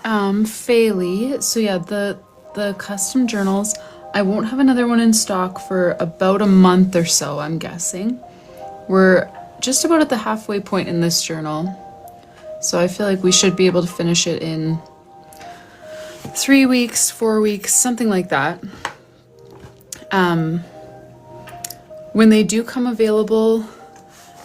Speaker 1: Faylee. So yeah, the custom journals. I won't have another one in stock for about a month or so, I'm guessing. We're just about at the halfway point in this journal. So I feel like we should be able to finish it in 3 weeks, 4 weeks, something like that. When they do come available,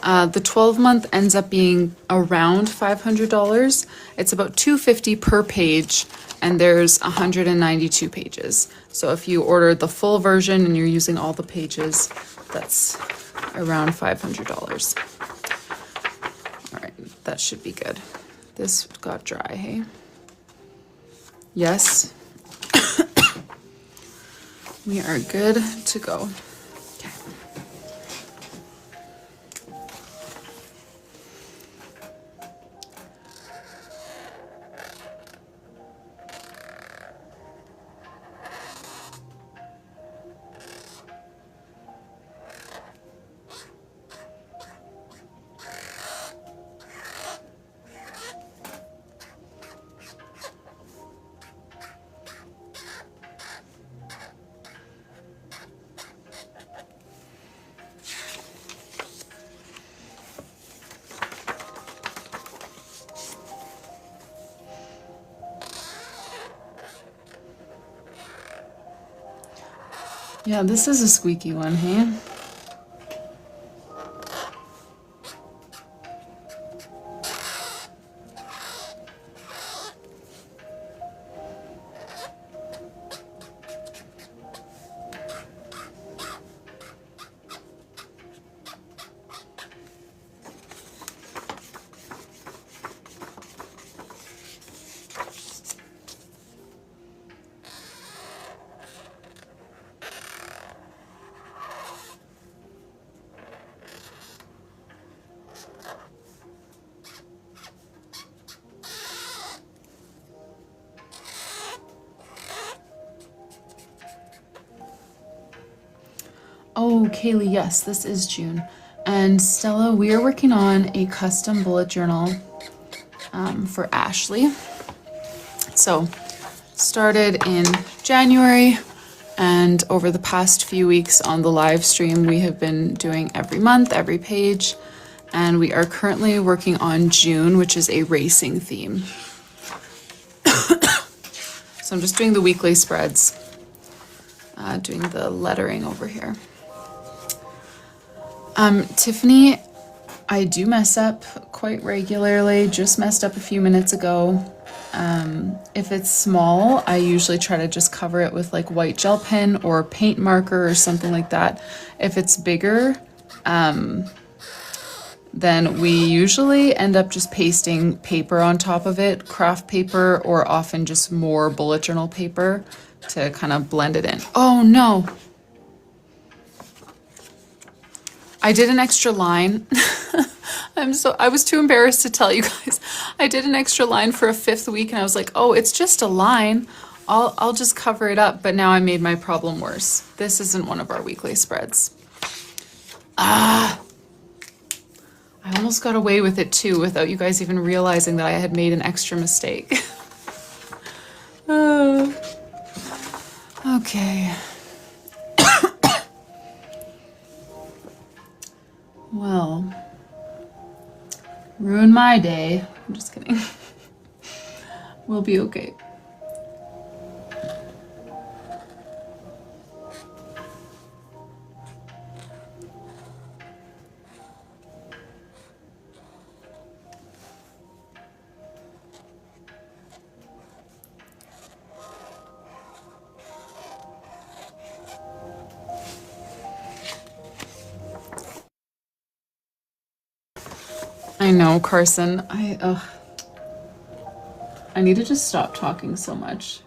Speaker 1: the 12-month ends up being around $500. It's about $250 per page, and there's 192 pages. So if you order the full version and you're using all the pages, that's around $500. All right, that should be good. This got dry, hey? Yes. We are good to go. Okay. Yeah, this is a squeaky one, hey? Oh, Kaylee, yes, this is June. And Stella, we are working on a custom bullet journal for Ashley. So, started in January, and over the past few weeks on the live stream, we have been doing every month, every page, and we are currently working on June, which is a racing theme. So I'm just doing the weekly spreads, doing the lettering over here. Tiffany, I do mess up quite regularly, just messed up a few minutes ago. If it's small, I usually try to just cover it with like white gel pen or paint marker or something like that. If it's bigger, then we usually end up just pasting paper on top of it, craft paper, or often just more bullet journal paper to kind of blend it in. Oh no! I did an extra line. I was too embarrassed to tell you guys. I did an extra line for a 5th week and I was like, oh, it's just a line. I'll just cover it up, but now I made my problem worse. This isn't one of our weekly spreads. I almost got away with it too without you guys even realizing that I had made an extra mistake. Okay. Well, ruin my day. I'm just kidding. We'll be okay. I know, Carson. I need to just stop talking so much.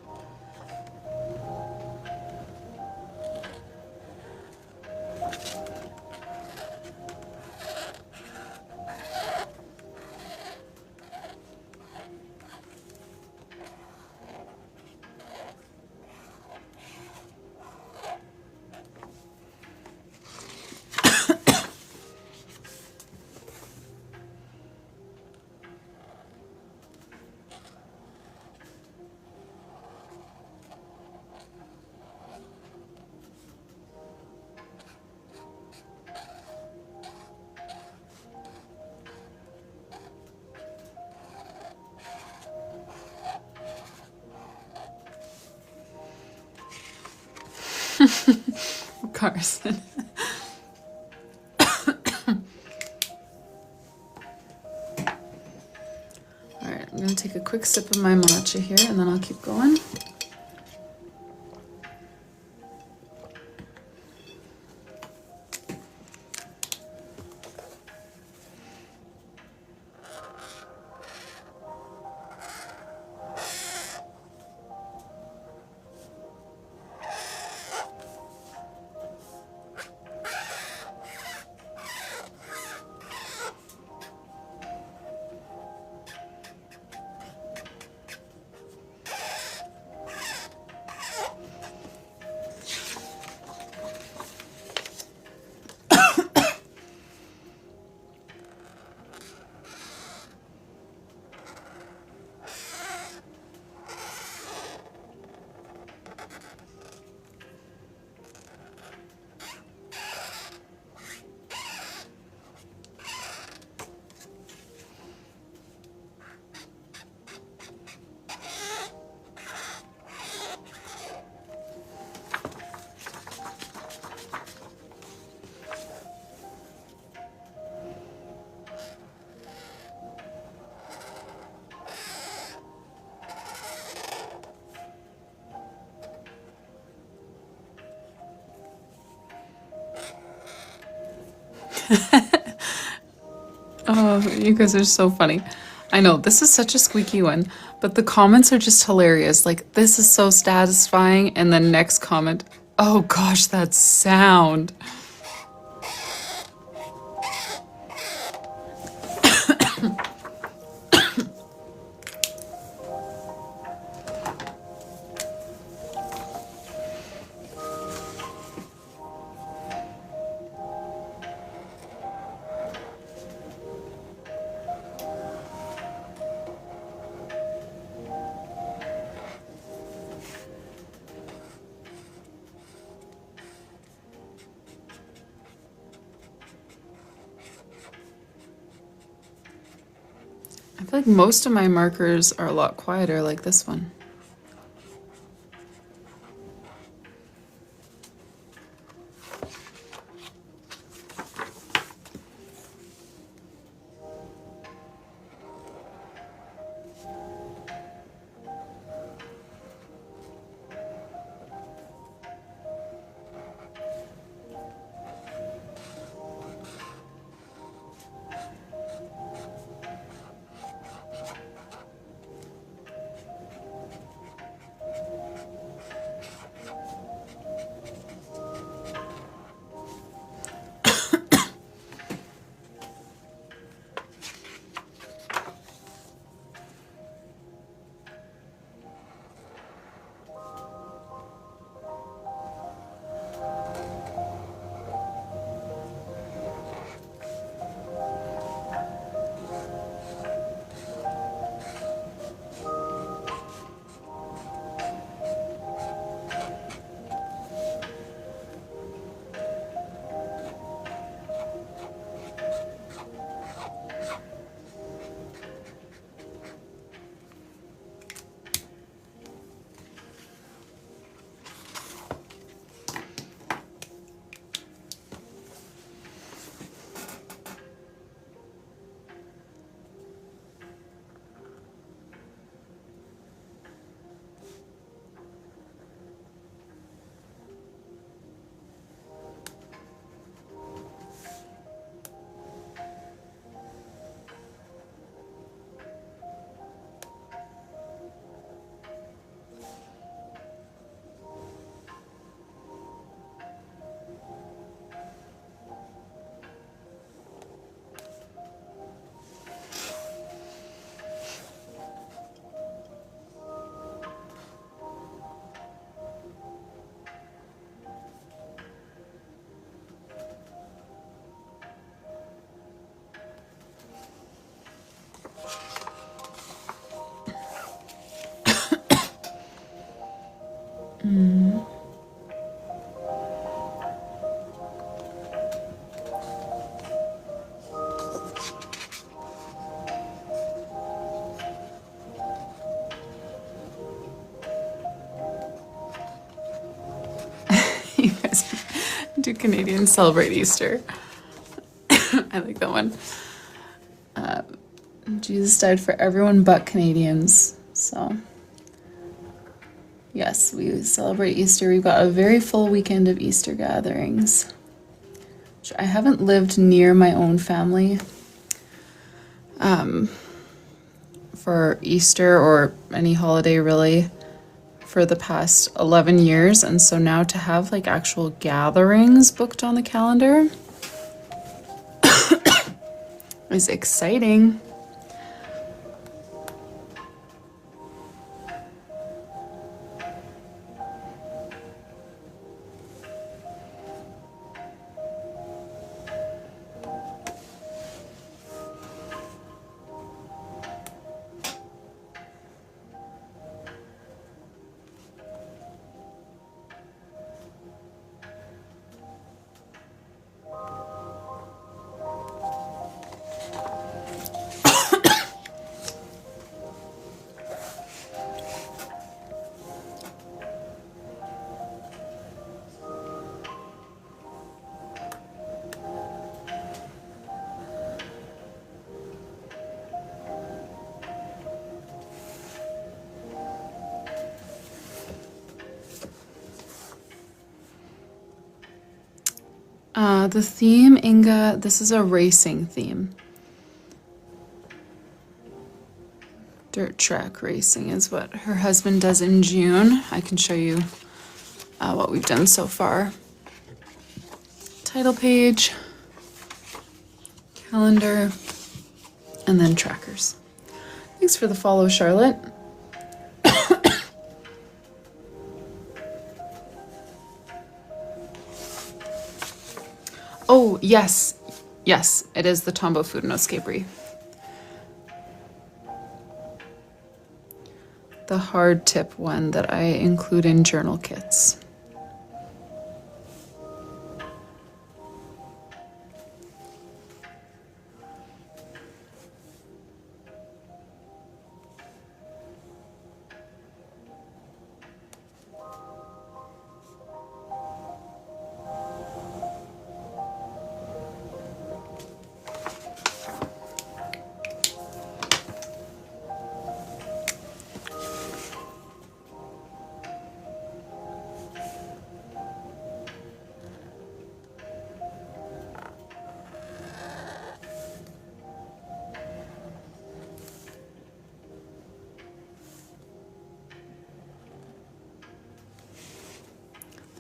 Speaker 1: Carson. Alright, I'm gonna take a quick sip of my matcha here and then I'll keep going. Oh, you guys are so funny. I know, this is such a squeaky one, but the comments are just hilarious. Like, this is so satisfying, and then next comment, oh gosh, that sound. I feel like most of my markers are a lot quieter, like this one. Do Canadians celebrate Easter? I like that one. Jesus died for everyone but Canadians. So, yes, we celebrate Easter. We've got a very full weekend of Easter gatherings. I haven't lived near my own family for Easter or any holiday really for the past 11 years, and so now to have like actual gatherings booked on the calendar is exciting. The theme, Inga, this is a racing theme. Dirt track racing is what her husband does in June. I can show you what we've done so far. Title page, calendar, and then trackers. Thanks for the follow, Charlotte. Oh, yes. Yes, it is the Tombow Food and Escapery. The hard tip one that I include in journal kits.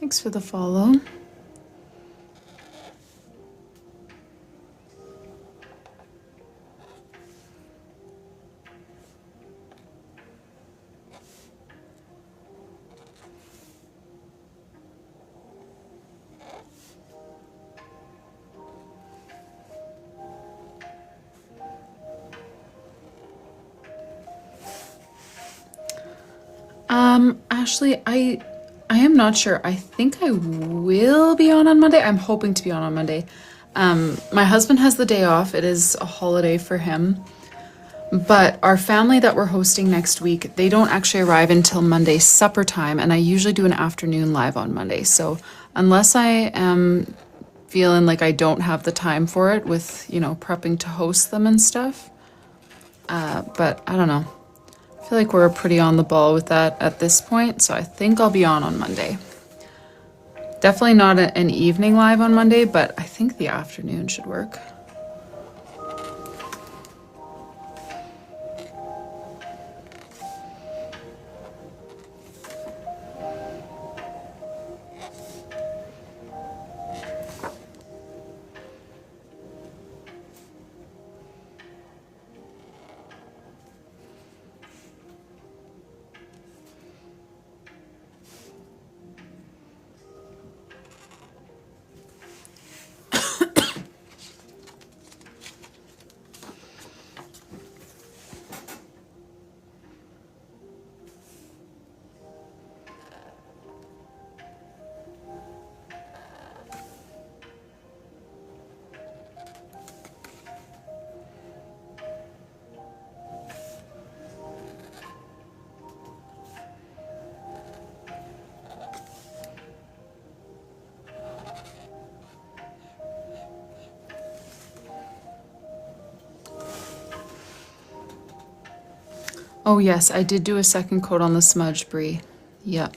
Speaker 1: Thanks for the follow. Ashley, I am not sure. I think I will be on Monday. I'm hoping to be on Monday. My husband has the day off. It is a holiday for him. But our family that we're hosting next week, they don't actually arrive until Monday supper time, and I usually do an afternoon live on Monday. So unless I am feeling like I don't have the time for it with, you know, prepping to host them and stuff. But I don't know. I feel like we're pretty on the ball with that at this point, so I think I'll be on Monday. Definitely not an evening live on Monday, but I think the afternoon should work. Oh yes, I did do a second coat on the smudge brie. Yep.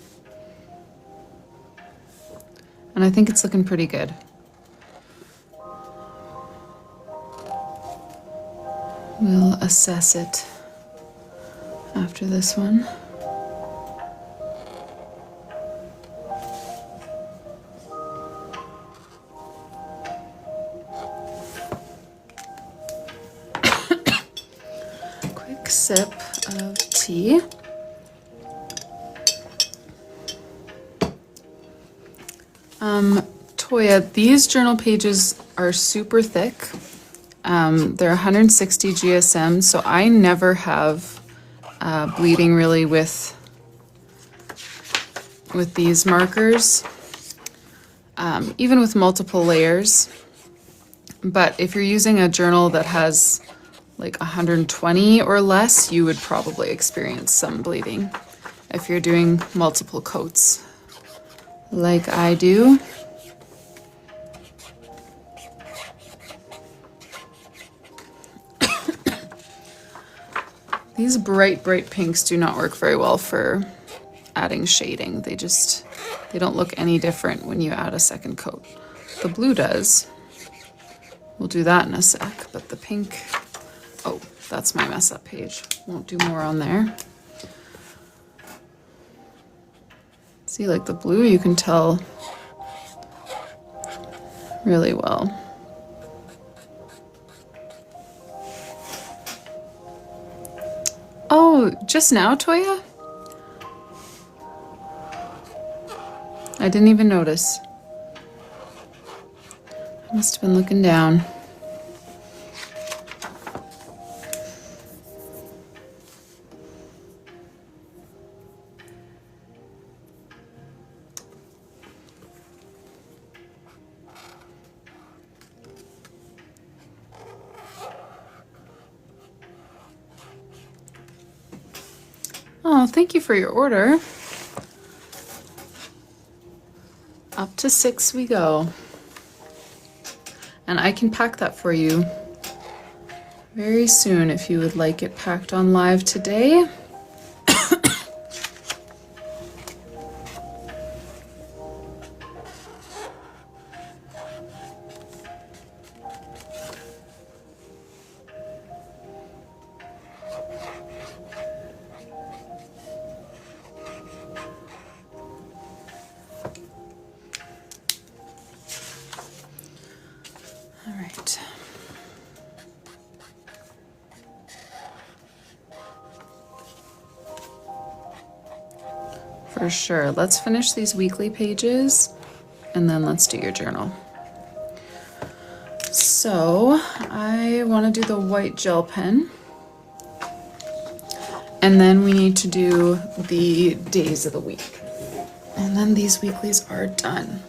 Speaker 1: And I think it's looking pretty good. We'll assess it after this one. Quick sip of tea. Toya, these journal pages are super thick. They're 160 GSM, so I never have bleeding really with these markers, even with multiple layers. But if you're using a journal that has like 120 or less, you would probably experience some bleeding if you're doing multiple coats like I do. These bright pinks do not work very well for adding shading. They don't look any different when you add a second coat. The blue does. We'll do that in a sec, but the pink, oh, that's my mess up page. Won't do more on there. See, like the blue, you can tell really well. Oh, just now, Toya? I didn't even notice. I must have been looking down. Oh, thank you for your order. Up to 6 we go. And I can pack that for you very soon if you would like it packed on live today. All right. For sure. Let's finish these weekly pages and then let's do your journal. So I want to do the white gel pen. And then we need to do the days of the week. And then these weeklies are done.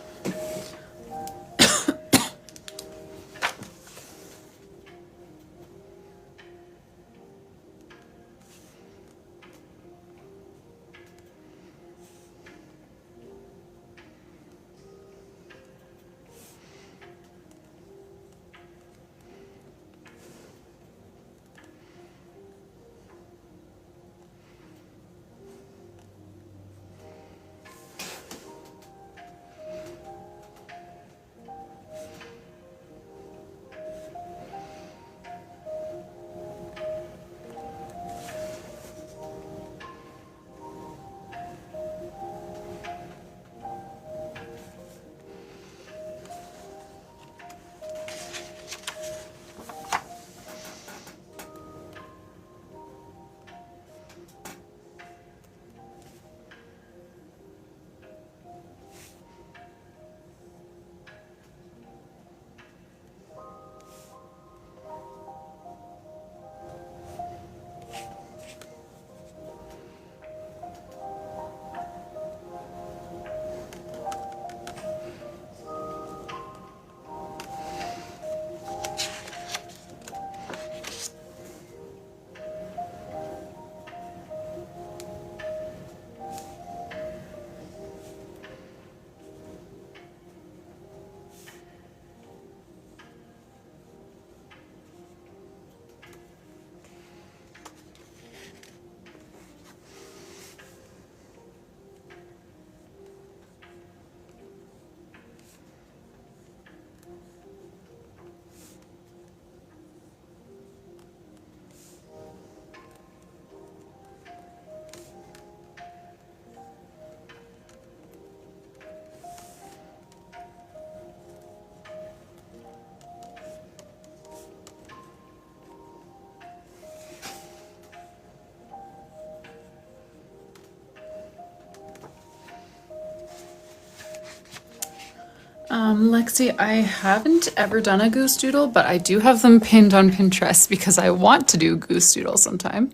Speaker 1: Lexi, I haven't ever done a goose doodle, but I do have them pinned on Pinterest because I want to do goose doodle sometime.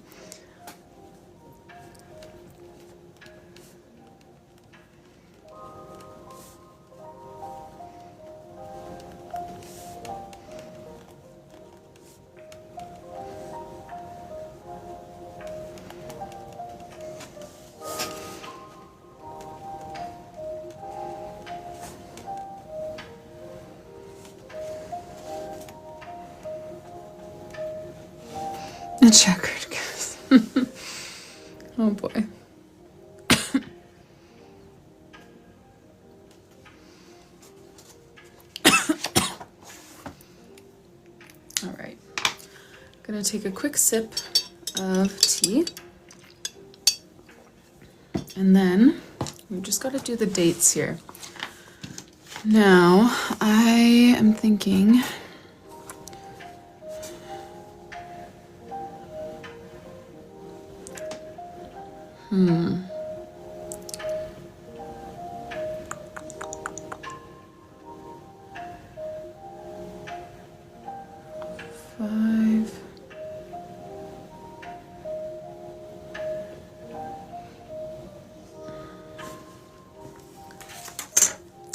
Speaker 1: A checkered goose. Oh boy. All right. Gonna take a quick sip of tea. And then we just got to do the dates here. Now, I am thinking five.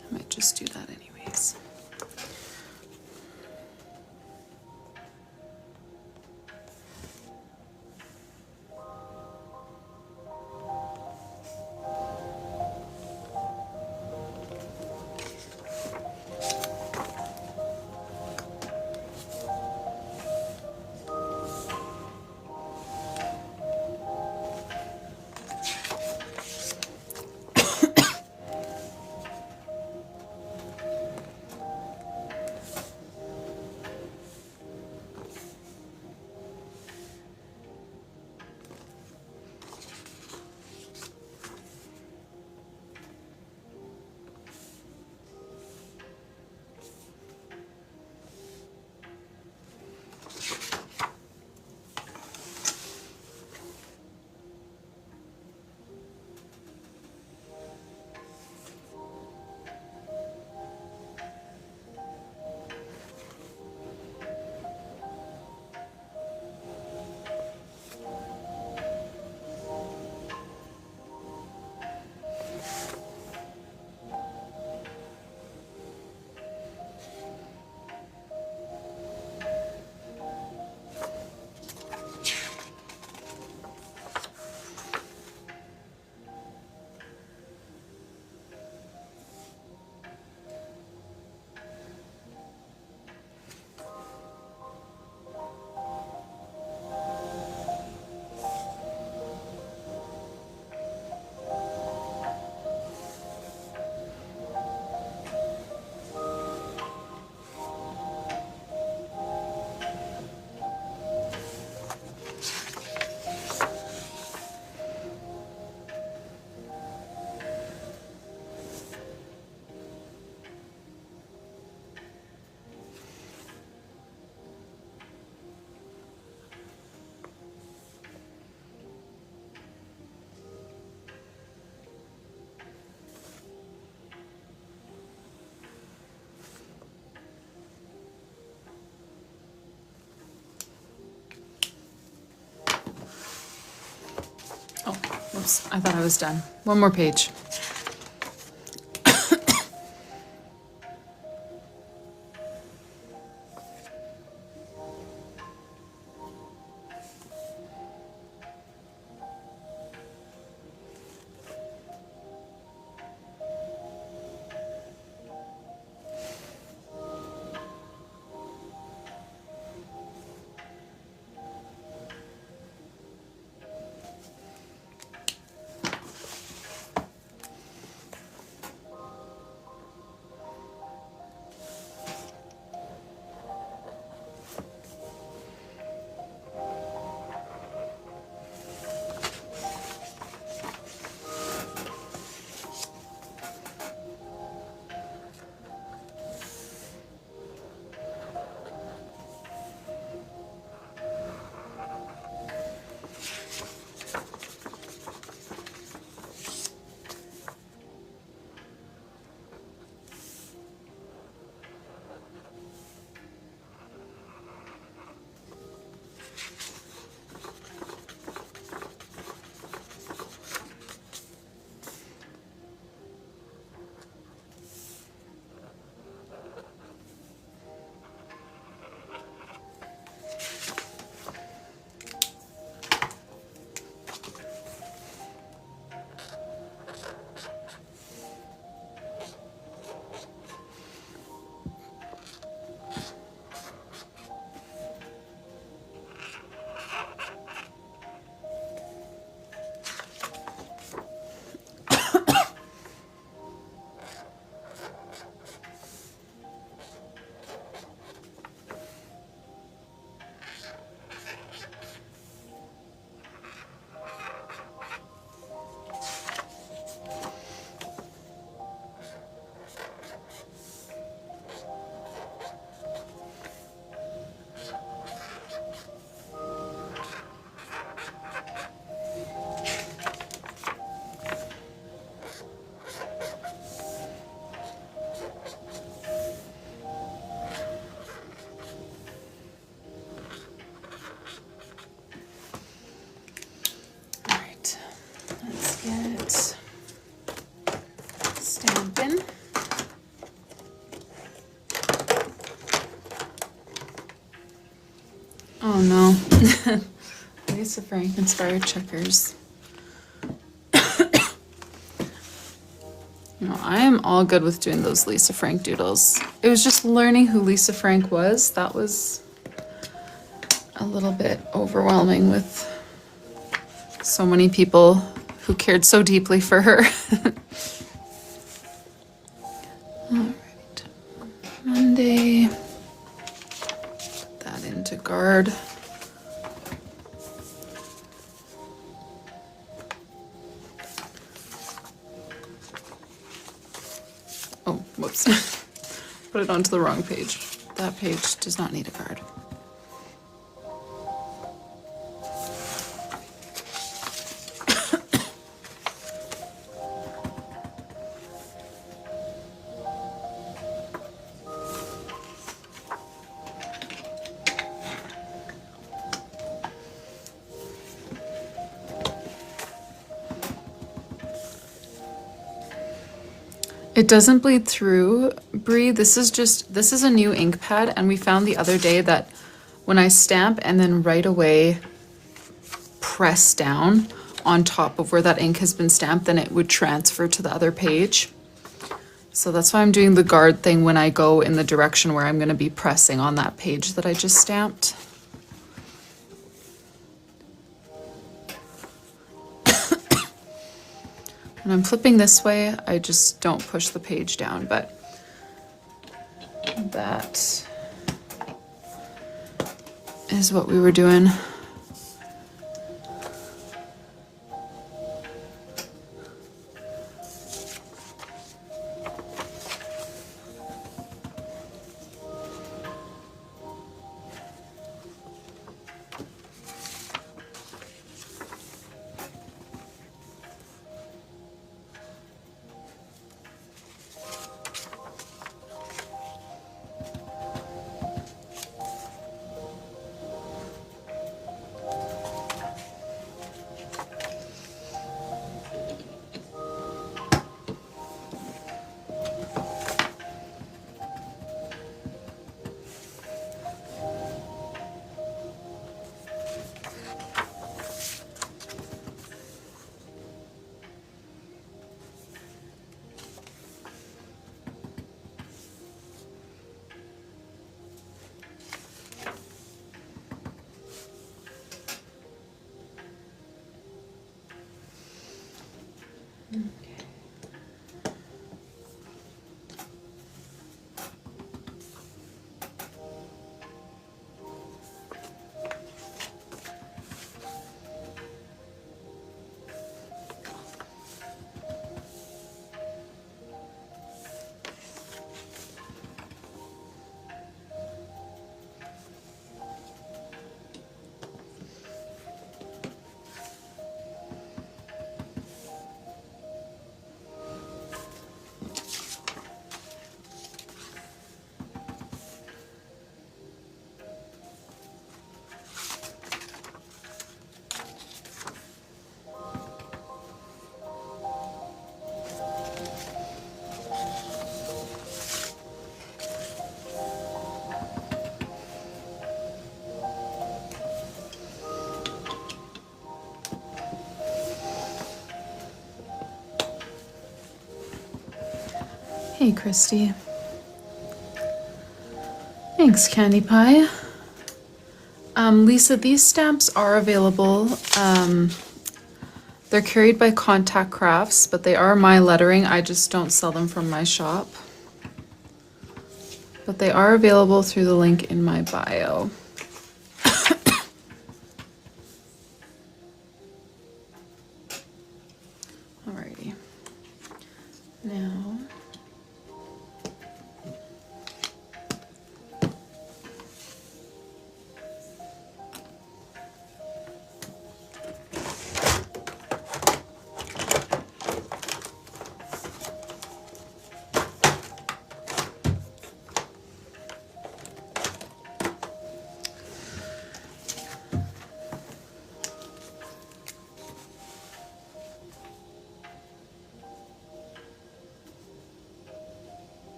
Speaker 1: I might just do that anyways. Oh, whoops, I thought I was done. One more page. Oh no. Lisa Frank inspired checkers. No, I am all good with doing those Lisa Frank doodles. It was just learning who Lisa Frank was. That was a little bit overwhelming with so many people who cared so deeply for her. All right, Monday, put that into guard. Oh, whoops. Put it onto the wrong page. That page does not need a guard. It doesn't bleed through, Brie. This is a new ink pad, and we found the other day that when I stamp and then right away press down on top of where that ink has been stamped, then it would transfer to the other page. So that's why I'm doing the guard thing when I go in the direction where I'm going to be pressing on that page that I just stamped. When I'm flipping this way, I just don't push the page down, but that is what we were doing. Hey, Christy. Thanks, Candy Pie. Lisa, these stamps are available. They're carried by Contact Crafts, but they are my lettering. I just don't sell them from my shop. But they are available through the link in my bio. Alrighty. Now...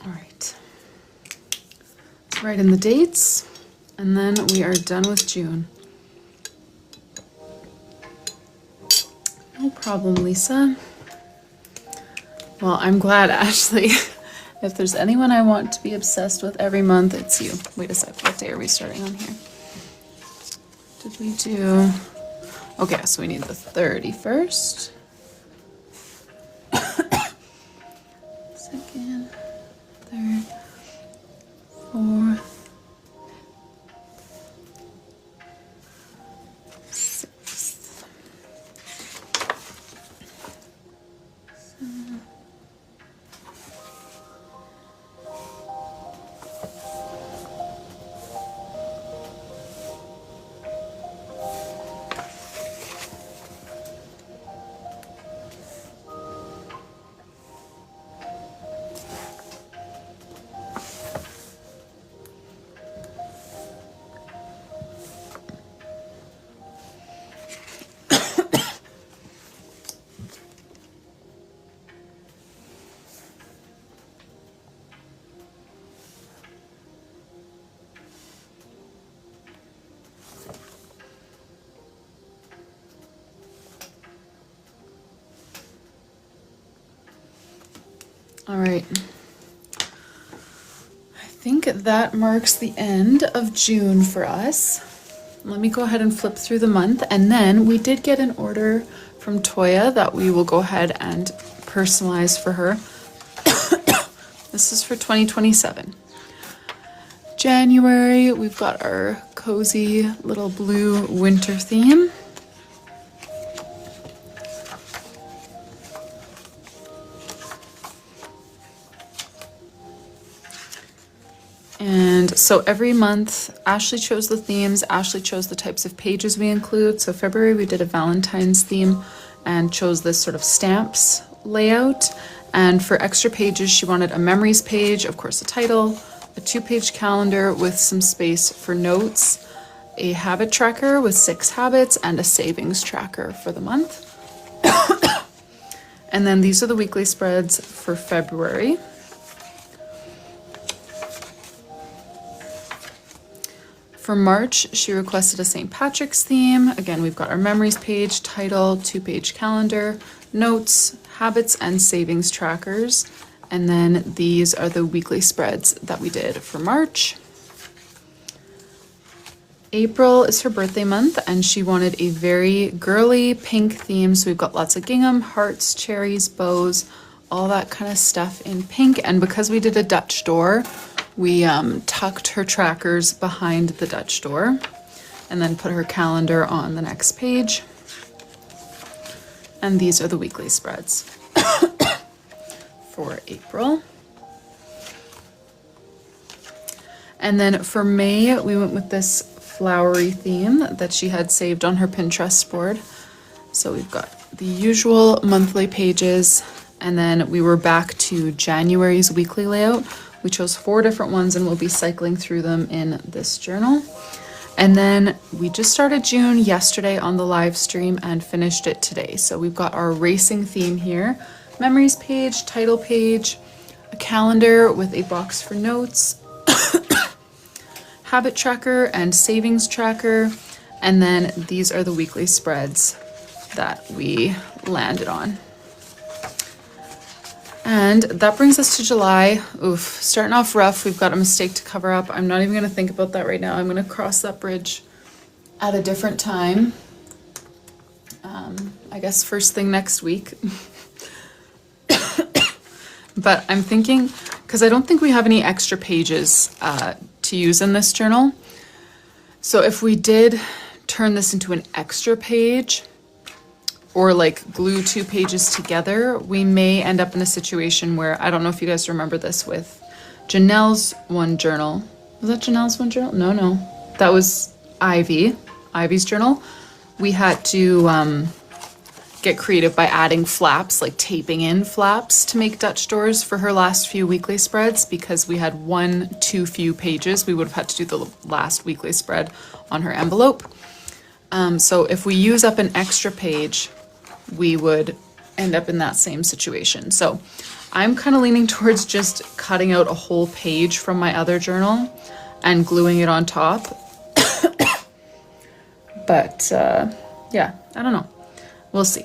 Speaker 1: All right. Let's write in the dates, and then we are done with June. No problem, Lisa. Well, I'm glad, Ashley. If there's anyone I want to be obsessed with every month, it's you. Wait a sec, what day are we starting on here? Did we do... Okay, so we need the 31st. Second, third, fourth, sixth, seventh. All right, I think that marks the end of June for us. Let me go ahead and flip through the month, and then we did get an order from Toya that we will go ahead and personalize for her. This is for 2027. January, we've got our cozy little blue winter theme. And so every month, Ashley chose the themes, Ashley chose the types of pages we include. So February, we did a Valentine's theme and chose this sort of stamps layout. And for extra pages, she wanted a memories page, of course, a title, a 2-page calendar with some space for notes, a habit tracker with 6 habits, and a savings tracker for the month. And then these are the weekly spreads for February. For March, she requested a St. Patrick's theme. Again, we've got our memories page, title, 2-page calendar, notes, habits, and savings trackers. And then these are the weekly spreads that we did for March. April is her birthday month, and she wanted a very girly pink theme. So we've got lots of gingham, hearts, cherries, bows, all that kind of stuff in pink. And because we did a Dutch door, we tucked her trackers behind the Dutch door and then put her calendar on the next page. And these are the weekly spreads for April. And then for May, we went with this flowery theme that she had saved on her Pinterest board. So we've got the usual monthly pages, and then we were back to January's weekly layout. We chose 4 different ones and we'll be cycling through them in this journal. And then we just started June yesterday on the live stream and finished it today. So we've got our racing theme here, memories page, title page, a calendar with a box for notes, habit tracker and savings tracker. And then these are the weekly spreads that we landed on. And that brings us to July. Oof, starting off rough. We've got a mistake to cover up. I'm not even going to think about that right now. I'm going to cross that bridge at a different time. I guess first thing next week. But I'm thinking, because I don't think we have any extra pages to use in this journal. So if we did turn this into an extra page, or like glue 2 pages together, we may end up in a situation where, I don't know if you guys remember this with Janelle's one journal. Was that Janelle's one journal? No. That was Ivy's journal. We had to get creative by adding flaps, like taping in flaps to make Dutch doors for her last few weekly spreads, because we had 1 too few pages. We would have had to do the last weekly spread on her envelope. So if we use up an extra page, we would end up in that same situation. So I'm kind of leaning towards just cutting out a whole page from my other journal and gluing it on top. But yeah, I don't know. We'll see.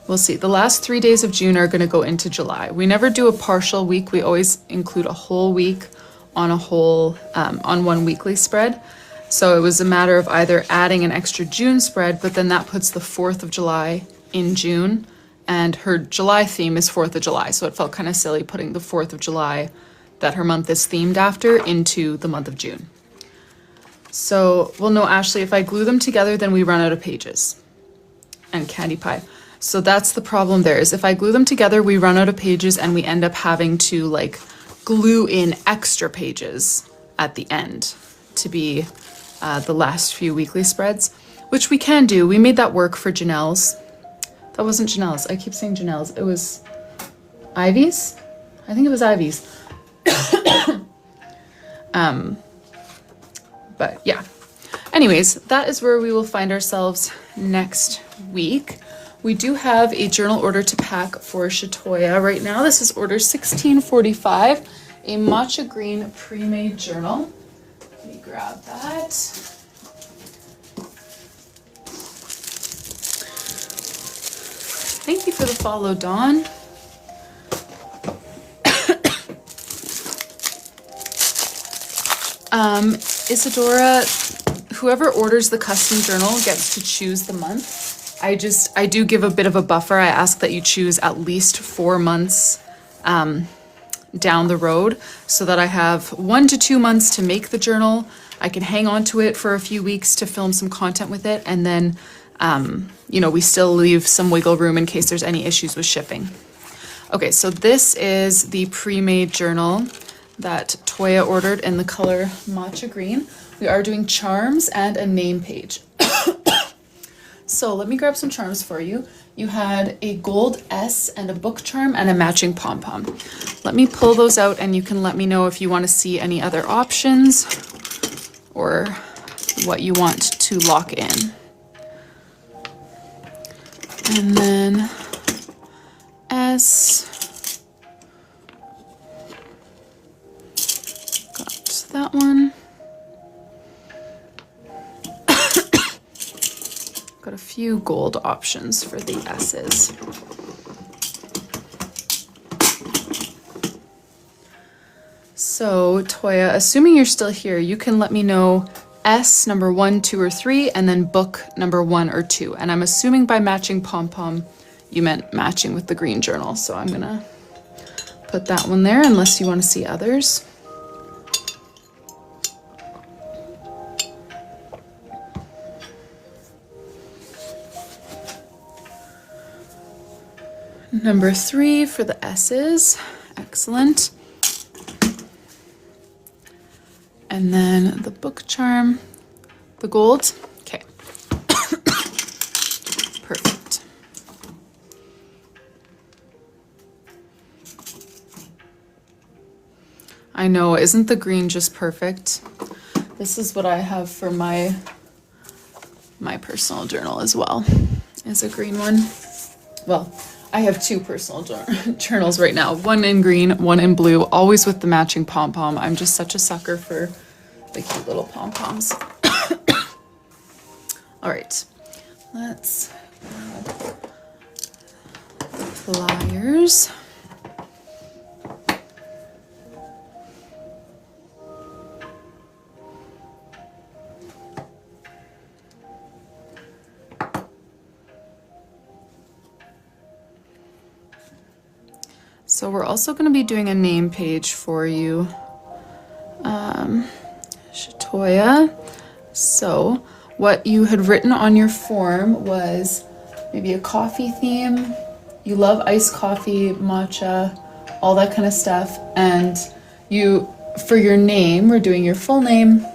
Speaker 1: We'll see. The last 3 days of June are going to go into July. We never do a partial week. We always include a whole week on a whole, on one weekly spread. So it was a matter of either adding an extra June spread, but then that puts the 4th of July in June, and her July theme is 4th of July. So it felt kind of silly putting the 4th of July that her month is themed after into the month of June. So, well, no, Ashley, if I glue them together, then we run out of pages. And Candy Pie. So that's the problem there, is if I glue them together, we run out of pages and we end up having to like glue in extra pages at the end to be the last few weekly spreads, which we can do. We made that work for Janelle's. That wasn't Janelle's. I keep saying Janelle's. It was Ivy's? I think it was Ivy's. But yeah, anyways, that is where we will find ourselves next week. We do have a journal order to pack for Shatoya right now. This is order 1645, a matcha green pre-made journal. Let me grab that. Thank you for the follow, Dawn. Isadora, whoever orders the custom journal gets to choose the month. I do give a bit of a buffer. I ask that you choose at least 4 months down the road so that I have 1 to 2 months to make the journal. I can hang on to it for a few weeks to film some content with it. And then, you know, we still leave some wiggle room in case there's any issues with shipping. Okay, so this is the pre-made journal that Toya ordered in the color matcha green. We are doing charms and a name page. So let me grab some charms for you. You had a gold S and a book charm and a matching pom-pom. Let me pull those out and you can let me know if you want to see any other options or what you want to lock in. And then S, got that one. Got a few gold options for the S's. So Toya, assuming you're still here, you can let me know S number 1, 2, or 3, and then book number 1 or 2. And I'm assuming by matching pom-pom, you meant matching with the green journal. So I'm gonna put that one there unless you want to see others. Number 3 for the S's. Excellent. And then the book charm, the gold. Okay. Perfect. I know, isn't the green just perfect? This is what I have for my personal journal as well, is a green one. Well, I have 2 personal journals right now, one in green, one in blue, always with the matching pom-pom. I'm just such a sucker for the cute little pom-poms. All right, let's grab pliers. So we're also going to be doing a name page for you, Shatoya. So what you had written on your form was maybe a coffee theme. You love iced coffee, matcha, all that kind of stuff. And you, for your name, we're doing your full name.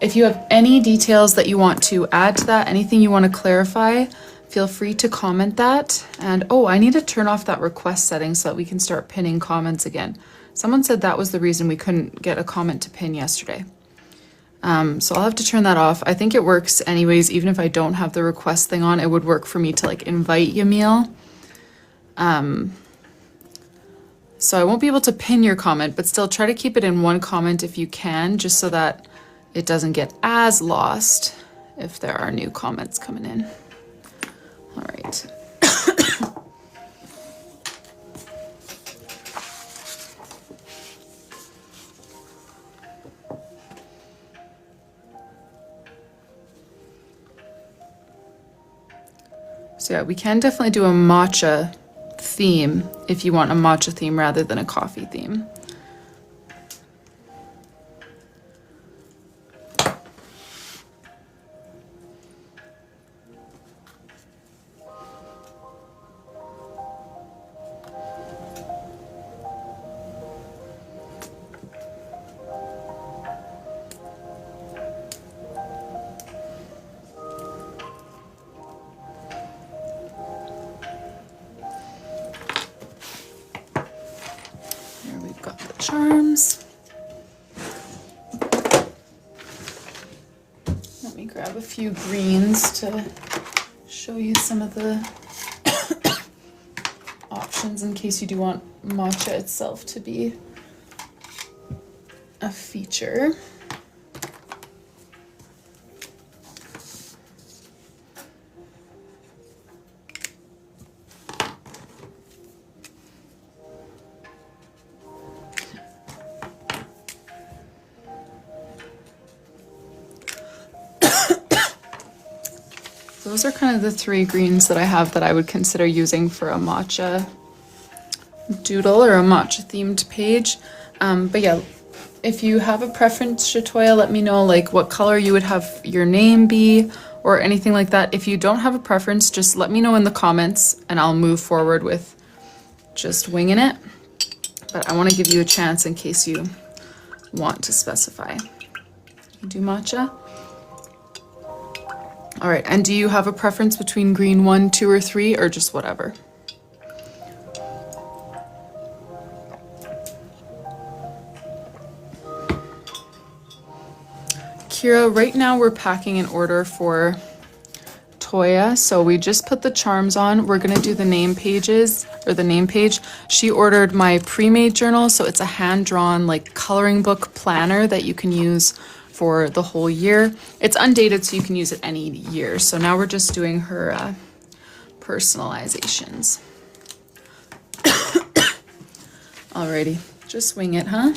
Speaker 1: If you have any details that you want to add to that, anything you want to clarify, feel free to comment that. And oh, I need to turn off that request setting so that we can start pinning comments again. Someone said that was the reason we couldn't get a comment to pin yesterday. So I'll have to turn that off. I think it works anyways, even if I don't have the request thing on, it would work for me to like invite Yamil. So I won't be able to pin your comment, but still try to keep it in one comment if you can, just so that it doesn't get as lost if there are new comments coming in. All right. So yeah, we can definitely do a matcha theme if you want a matcha theme rather than a coffee theme. Charms. Let me grab a few greens to show you some of the options in case you do want matcha itself to be a feature. Those are kind of the three greens that I have that I would consider using for a matcha doodle or a matcha themed page. But yeah, if you have a preference, Shatoya, let me know like what color you would have your name be or anything like that. If you don't have a preference, just let me know in the comments and I'll move forward with just winging it. But I want to give you a chance in case you want to specify. You do matcha? All right, and do you have a preference between green 1, 2, or 3, or just whatever? Kira, right now we're packing an order for Toya, so we just put the charms on. We're gonna do the name pages, or the name page. She ordered my pre-made journal, so it's a hand-drawn like coloring book planner that you can use for the whole year. It's undated, so you can use it any year. So now we're just doing her personalizations. Alrighty, just wing it, huh?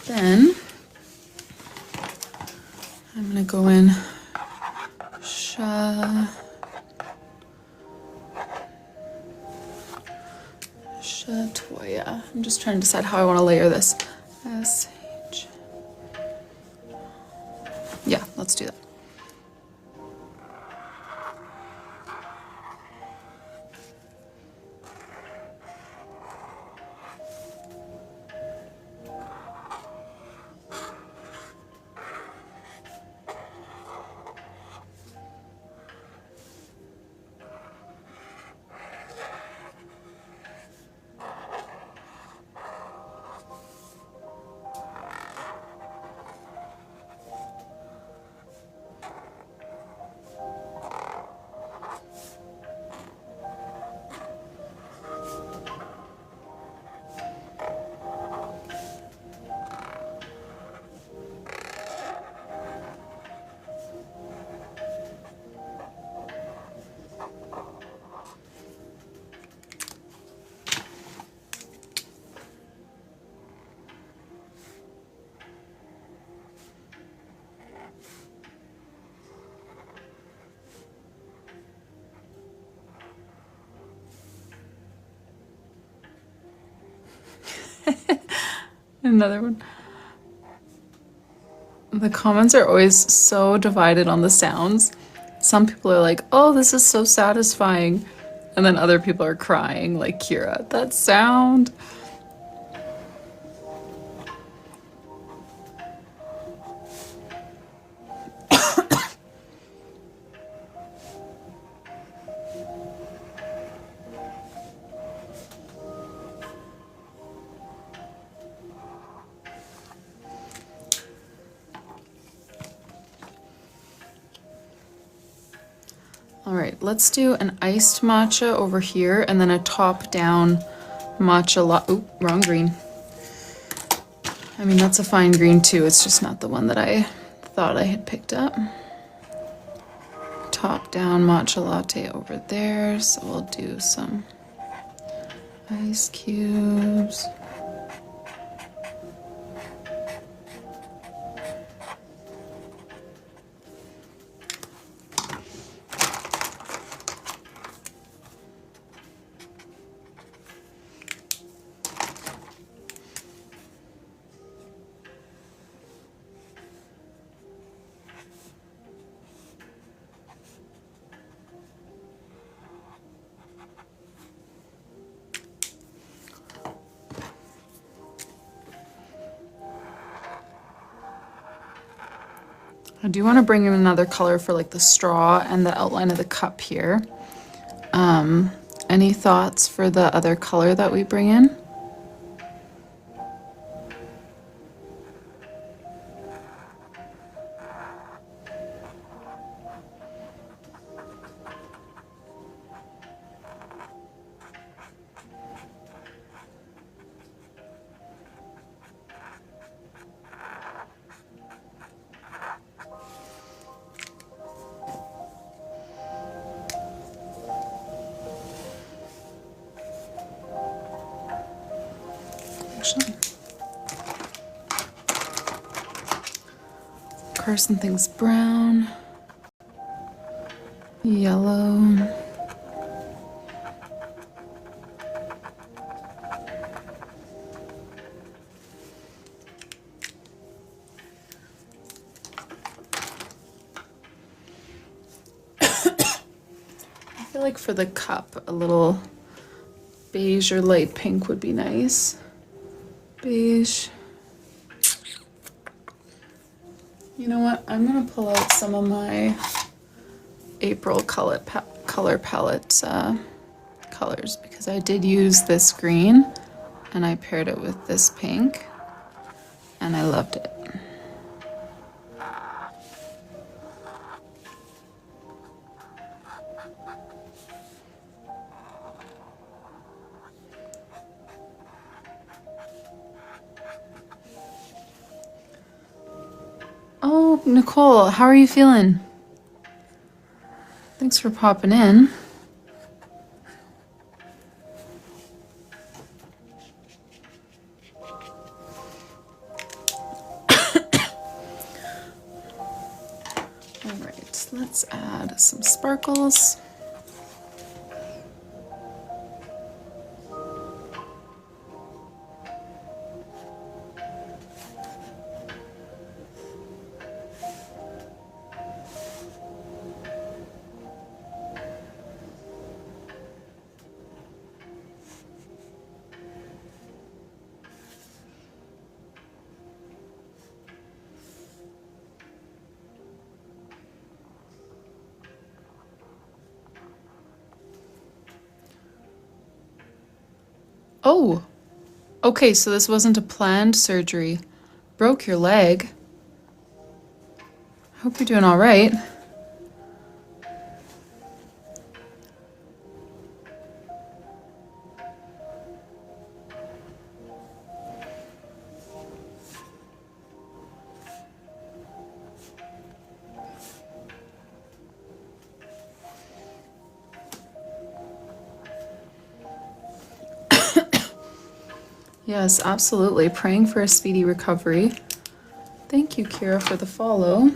Speaker 1: Then I'm gonna go in Shatoya. I'm just trying to decide how I want to layer this. S-H. Yeah, let's do that. Another one. The comments are always so divided on the sounds. Some people are like, oh, this is so satisfying. And then other people are crying, like Kira, that sound. All right, let's do an iced matcha over here and then a top-down matcha Oop, wrong green. I mean, that's a fine green too. It's just not the one that I thought I had picked up. Top-down matcha latte over there. So we'll do some ice cubes. I do want to bring in another color for like the straw and the outline of the cup here. Any thoughts for the other color that we bring in? Carson thinks brown, yellow. I feel like for the cup, a little beige or light pink would be nice. Beige. You know what? I'm gonna pull out some of my April color palette colors because I did use this green and I paired it with this pink and I loved it. Oh, Nicole, how are you feeling? Thanks for popping in. All right, let's add some sparkles. Oh, okay, so this wasn't a planned surgery. Broke your leg. Hope you're doing all right. Yes, absolutely. Praying for a speedy recovery. Thank you, Kira, for the follow.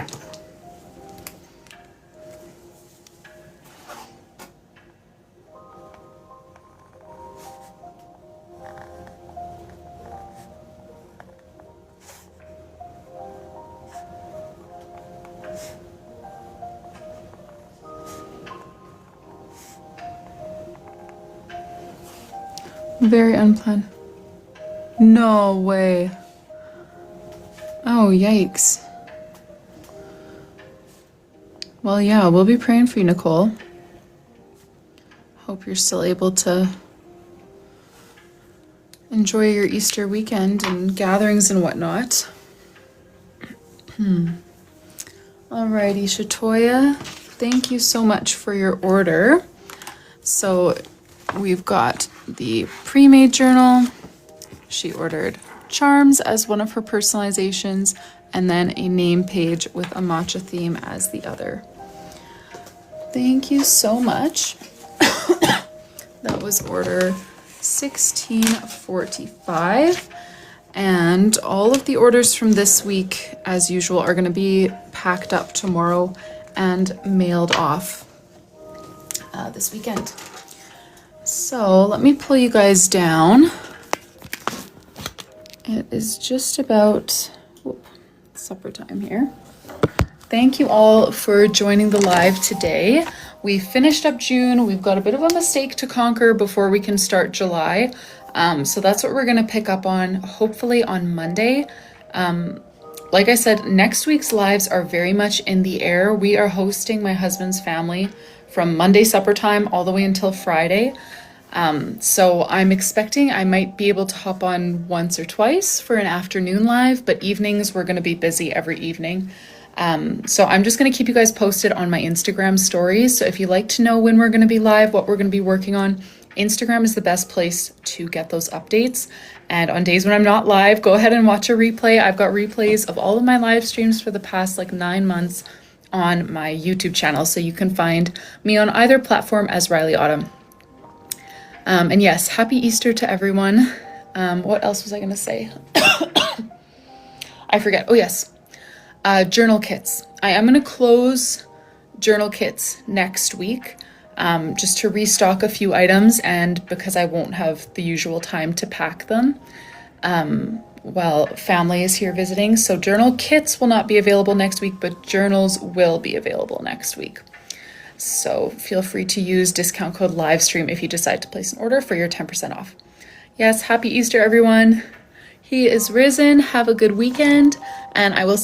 Speaker 1: Very unplanned. No way. Oh, yikes. Well, yeah, we'll be praying for you, Nicole. Hope you're still able to enjoy your Easter weekend and gatherings and whatnot. Alrighty, Shatoya, thank you so much for your order. So we've got the pre-made journal. She ordered charms as one of her personalizations, and then a name page with a matcha theme as the other. Thank you so much. That was order 1645. And all of the orders from this week, as usual, are going to be packed up tomorrow and mailed off this weekend. So let me pull you guys down. It is just about supper time here. Thank you all for joining the live today. We finished up June. We've got a bit of a mistake to conquer before we can start July. So that's what we're going to pick up on, hopefully on Monday. Like I said, next week's lives are very much in the air. We are hosting my husband's family from Monday supper time all the way until Friday. So I'm expecting I might be able to hop on once or twice for an afternoon live, but evenings we're going to be busy every evening. So I'm just going to keep you guys posted on my Instagram stories. So if you'd like to know when we're going to be live, what we're going to be working on, Instagram is the best place to get those updates. And on days when I'm not live, go ahead and watch a replay. I've got replays of all of my live streams for the past 9 months on my YouTube channel. So you can find me on either platform as Rylee Autumn. And yes, happy Easter to everyone. What else was I going to say? I forget. Oh yes. Journal kits. I am going to close journal kits next week. Just to restock a few items, and because I won't have the usual time to pack them while family is here visiting. So journal kits will not be available next week, but journals will be available next week. So feel free to use discount code livestream if you decide to place an order for your 10% off. Yes, happy Easter, everyone. He is risen. Have a good weekend, and I will see